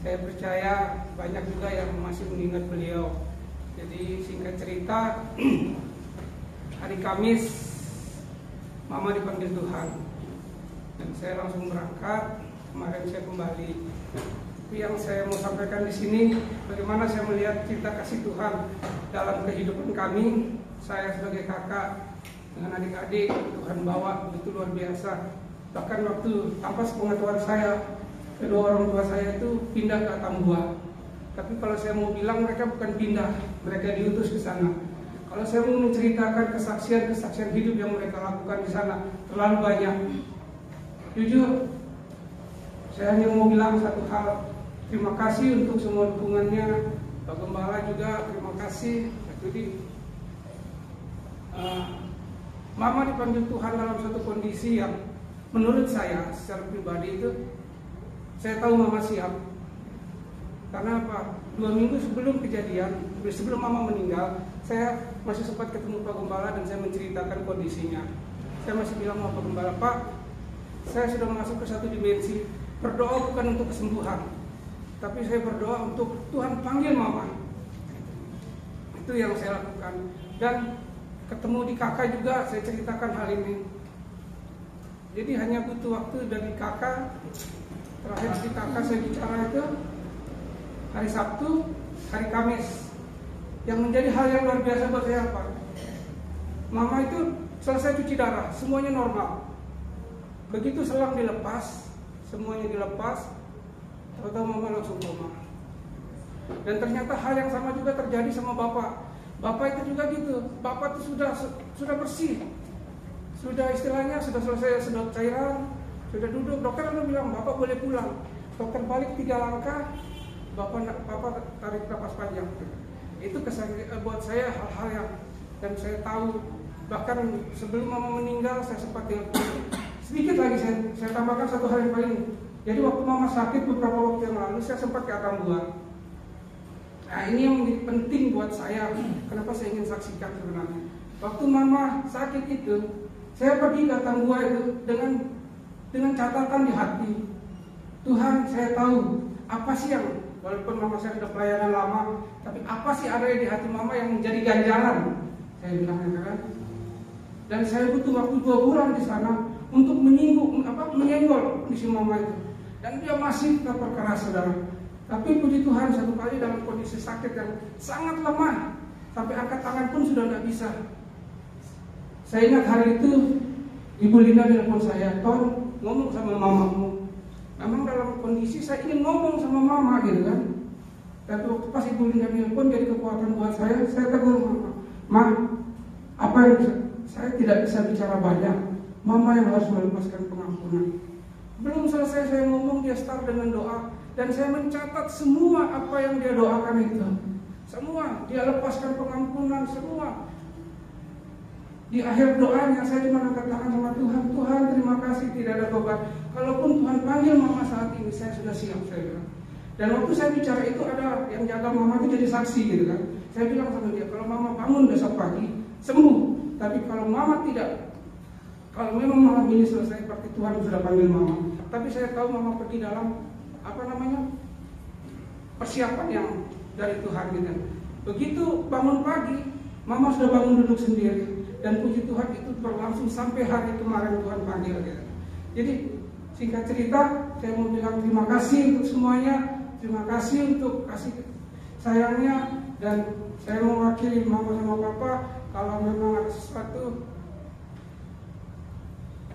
saya percaya banyak juga yang masih mengingat beliau. Jadi singkat cerita, hari Kamis Mama dipanggil Tuhan dan saya langsung berangkat. Kemarin saya kembali. Tapi yang saya mau sampaikan di sini, bagaimana saya melihat cinta kasih Tuhan dalam kehidupan kami. Saya sebagai kakak dengan adik-adik, Tuhan bawa begitu luar biasa. Bahkan waktu tanpa sepengetahuan saya, kedua orang tua saya itu pindah ke Atambua. Tapi kalau saya mau bilang, mereka bukan pindah, mereka diutus ke sana. Kalau saya mau menceritakan kesaksian hidup yang mereka lakukan di sana, terlalu banyak. Jujur, saya hanya mau bilang satu hal. Terima kasih untuk semua dukungannya. Pak Gembala juga terima kasih. Jadi Mama dipanggil Tuhan dalam satu kondisi yang menurut saya secara pribadi itu, saya tahu Mama siap. Karena apa? 2 minggu sebelum kejadian, sebelum Mama meninggal, saya masih sempat ketemu Pak Gembala dan saya menceritakan kondisinya. Saya masih bilang sama Pak Gembala, Pak, saya sudah masuk ke satu dimensi. Berdoa bukan untuk kesembuhan, tapi saya berdoa untuk Tuhan panggil Mama. Itu yang saya lakukan. Dan ketemu di kakak juga saya ceritakan hal ini. Jadi hanya butuh waktu dari kakak. Terakhir di kakak saya bicara itu hari Sabtu, hari Kamis. Yang menjadi hal yang luar biasa buat saya apa? Mama itu selesai cuci darah, semuanya normal. Begitu selang dilepas, semuanya dilepas, tahu-tahu Mama langsung koma. Dan ternyata hal yang sama juga terjadi sama Bapak. Bapak itu juga gitu. Bapak itu sudah bersih, sudah istilahnya sudah selesai sedot cairan, sudah duduk. Dokter lalu bilang Bapak boleh pulang. Dokter balik 3 langkah, Bapak tarik napas panjang. Itu buat saya hal-hal yang, dan saya tahu bahkan sebelum Mama meninggal saya sempat sedikit lagi saya tambahkan satu hal yang paling. Jadi waktu Mama sakit beberapa waktu yang lalu saya sempat ke Atambua. Nah ini yang menjadi penting buat saya. Kenapa saya ingin saksikan sebenarnya? Waktu Mama sakit itu, saya pergi ke Atambua itu dengan catatan di hati. Tuhan, saya tahu apa sih yang, walaupun Mama saya sudah pelayanan lama, tapi apa sih ada di hati Mama yang menjadi ganjalan? Saya bilang kan. Dan saya butuh waktu 2 bulan di sana untuk menyenggol kondisi Mama itu. Dan dia masih terperkeras, saudara. Tapi puji Tuhan, satu kali dalam kondisi sakit yang sangat lemah, sampai angkat tangan pun sudah tidak bisa. Saya ingat hari itu Ibu Linda telepon saya, Ton, ngomong sama mamamu. Memang dalam kondisi saya ingin ngomong sama Mama gitu kan. Tapi waktu pas Ibu Linda telepon jadi kekuatan buat saya tegur Mama. Ma, apa yang saya tidak bisa bicara banyak. Mama yang harus melepaskan pengampunan. Belum selesai saya ngomong, dia start dengan doa. Dan saya mencatat semua apa yang dia doakan itu. Semua, dia lepaskan pengampunan, semua. Di akhir doanya saya cuma angkat tangan sama Tuhan. Tuhan, terima kasih, tidak ada beban. Kalaupun Tuhan panggil Mama saat ini, saya sudah siap, saya bilang. Dan waktu saya bicara itu ada yang jaga mama itu jadi saksi gitu kan. Saya bilang sama dia, kalau mama bangun besok pagi sembuh, tapi kalau mama tidak, kalau memang malam ini selesai, berarti Tuhan sudah panggil mama. Tapi saya tahu mama pergi dalam persiapan yang dari Tuhan gitu. Begitu bangun pagi, mama sudah bangun duduk sendiri, dan puji Tuhan itu berlangsung sampai hari kemarin Tuhan panggil gitu. Jadi singkat cerita, saya mau bilang terima kasih untuk semuanya. Terima kasih untuk kasih sayangnya, dan saya mewakili mama sama papa. Kalau memang ada sesuatu,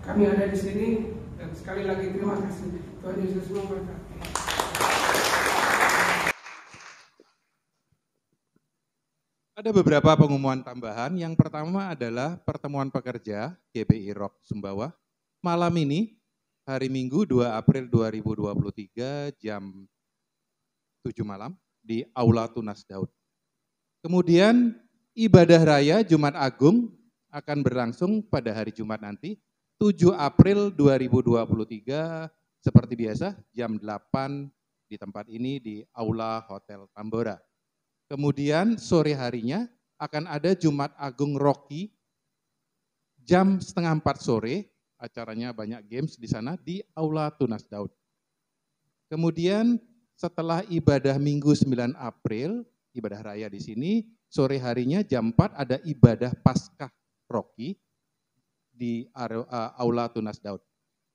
kami ada di sini, dan sekali lagi terima kasih. Tuhan Yesus memberkati. Ada beberapa pengumuman tambahan. Yang pertama adalah pertemuan pekerja GBI Rock Sumbawa malam ini, hari Minggu 2 April 2023 jam 7 malam di Aula Tunas Daud. Kemudian ibadah raya Jumat Agung akan berlangsung pada hari Jumat nanti 7 April 2023 seperti biasa jam 8 di tempat ini di Aula Hotel Tambora. Kemudian sore harinya akan ada Jumat Agung Rocky jam 3:30 sore, acaranya banyak games di sana di Aula Tunas Daud. Kemudian setelah ibadah Minggu 9 April, ibadah raya di sini, sore harinya jam 4 ada ibadah Paskah Rocky di Aula Tunas Daud.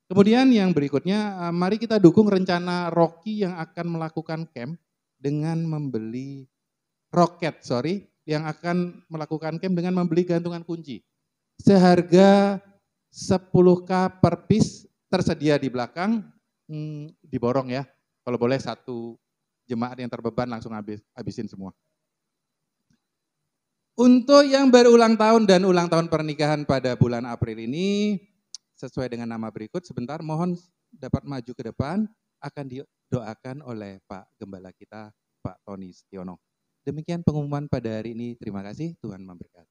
Kemudian yang berikutnya, mari kita dukung rencana Rocky yang akan melakukan camp dengan membeli yang akan melakukan camp dengan membeli gantungan kunci. Seharga 10K per piece tersedia di belakang, diborong ya. Kalau boleh satu jemaat yang terbeban langsung habisin semua. Untuk yang berulang tahun dan ulang tahun pernikahan pada bulan April ini, sesuai dengan nama berikut, sebentar mohon dapat maju ke depan, akan didoakan oleh Pak Gembala kita, Pak Tony Setiono. Demikian pengumuman pada hari ini, terima kasih, Tuhan memberkati.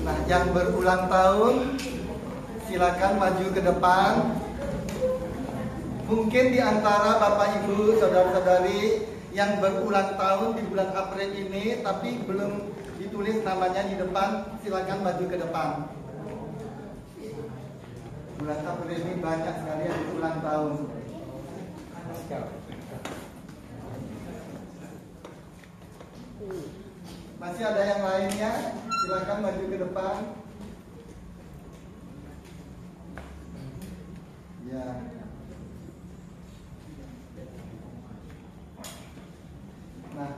Nah, yang berulang tahun silakan maju ke depan. Mungkin di antara Bapak Ibu, saudara-saudari yang berulang tahun di bulan April ini tapi belum ditulis namanya di depan, silakan maju ke depan. Bulan April ini banyak sekali yang berulang tahun. Masih ada yang lainnya? Silakan maju ke depan. Ya. Nah,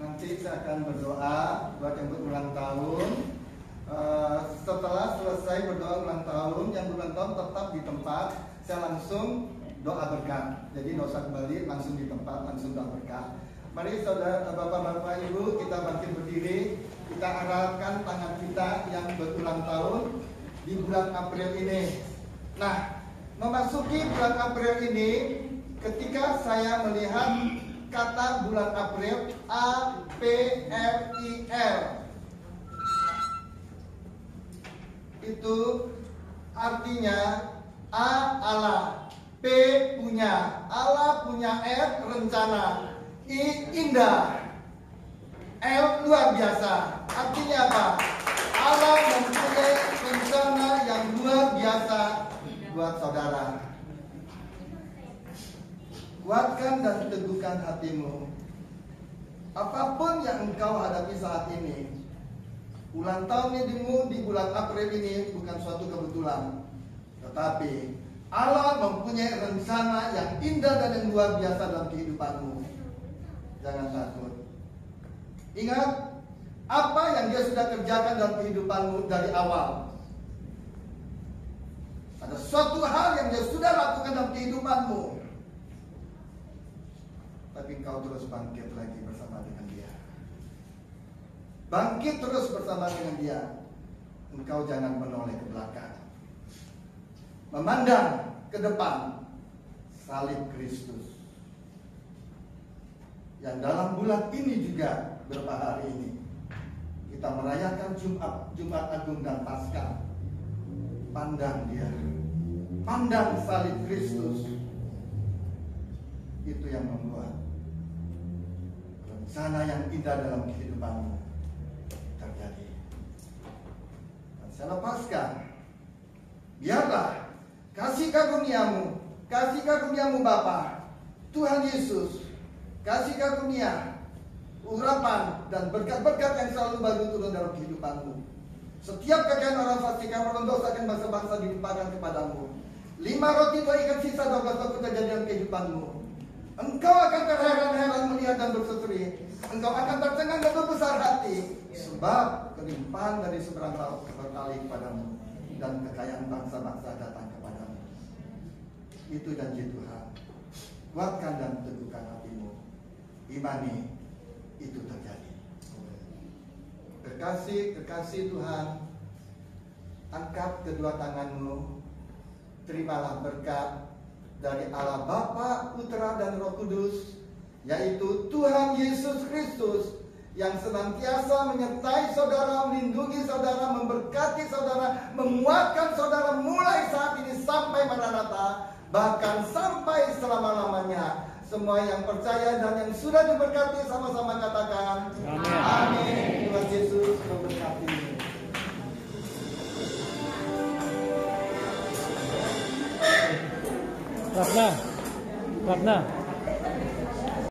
nanti saya akan berdoa buat yang berulang tahun. Setelah selesai berdoa ulang tahun, yang berulang tahun tetap di tempat. Saya langsung doa berkat. Jadi nggak usah kembali, langsung di tempat, langsung doa berkat. Mari saudara, bapak-bapak, ibu, kita bangkit berdiri. Kita arahkan tangan kita yang berulang tahun di bulan April ini. Nah, memasuki bulan April ini, ketika saya melihat kata bulan April, A-P-R-I-L, itu artinya A, Allah, P, punya, Allah punya, R, rencana, I, indah, L, luar biasa. Artinya apa? Allah mempunyai rencana yang luar biasa buat saudara. Kuatkan dan teguhkan hatimu. Apapun yang engkau hadapi saat ini, ulang tahunmu di bulan April ini bukan suatu kebetulan, tetapi Allah mempunyai rencana yang indah dan yang luar biasa dalam kehidupanmu. Jangan takut. Ingat apa yang Dia sudah kerjakan dalam kehidupanmu dari awal. Ada suatu hal yang Dia sudah lakukan dalam kehidupanmu, tapi engkau terus bangkit lagi bersama dengan Dia. Bangkit terus bersama dengan Dia. Engkau jangan menoleh ke belakang. Memandang ke depan salib Kristus. Yang dalam bulan ini juga, beberapa hari ini kita merayakan Jumat Agung dan Paskah. Pandang Dia, pandang salib Kristus. Itu yang membuat rencana yang indah dalam kehidupanmu terjadi. Dan saya lepaskan, biarlah kasih karuniamu Bapa, Tuhan Yesus, kasih karunia, urapan dan berkat-berkat yang selalu baru turun dalam kehidupanmu. Setiap kekayaan orang fasik yang merondosakan bangsa-bangsa dilimpahkan kepadamu. 5 roti 2 ikan sisa 12 waktu terjadi dalam kehidupanmu. Engkau akan terheran-heran melihat dan berseri. Engkau akan tercengang dan berbesar hati, sebab kelimpahan dari seberang laut berkali kepadamu, dan kekayaan bangsa-bangsa datang kepadamu. Itu janji Tuhan. Kuatkan dan teguhkan hatimu. Imani itu terjadi. Kekasih Tuhan, angkat kedua tanganmu. Terimalah berkat dari Allah Bapa, Putra dan Roh Kudus, yaitu Tuhan Yesus Kristus, yang senantiasa menyertai saudara, melindungi saudara, memberkati saudara, menguatkan saudara mulai saat ini sampai Maranatha, bahkan sampai selama-lamanya. Semua yang percaya dan yang sudah diberkati sama-sama katakan amin. Amin. Tuhan Yesus memberkati. Ratna.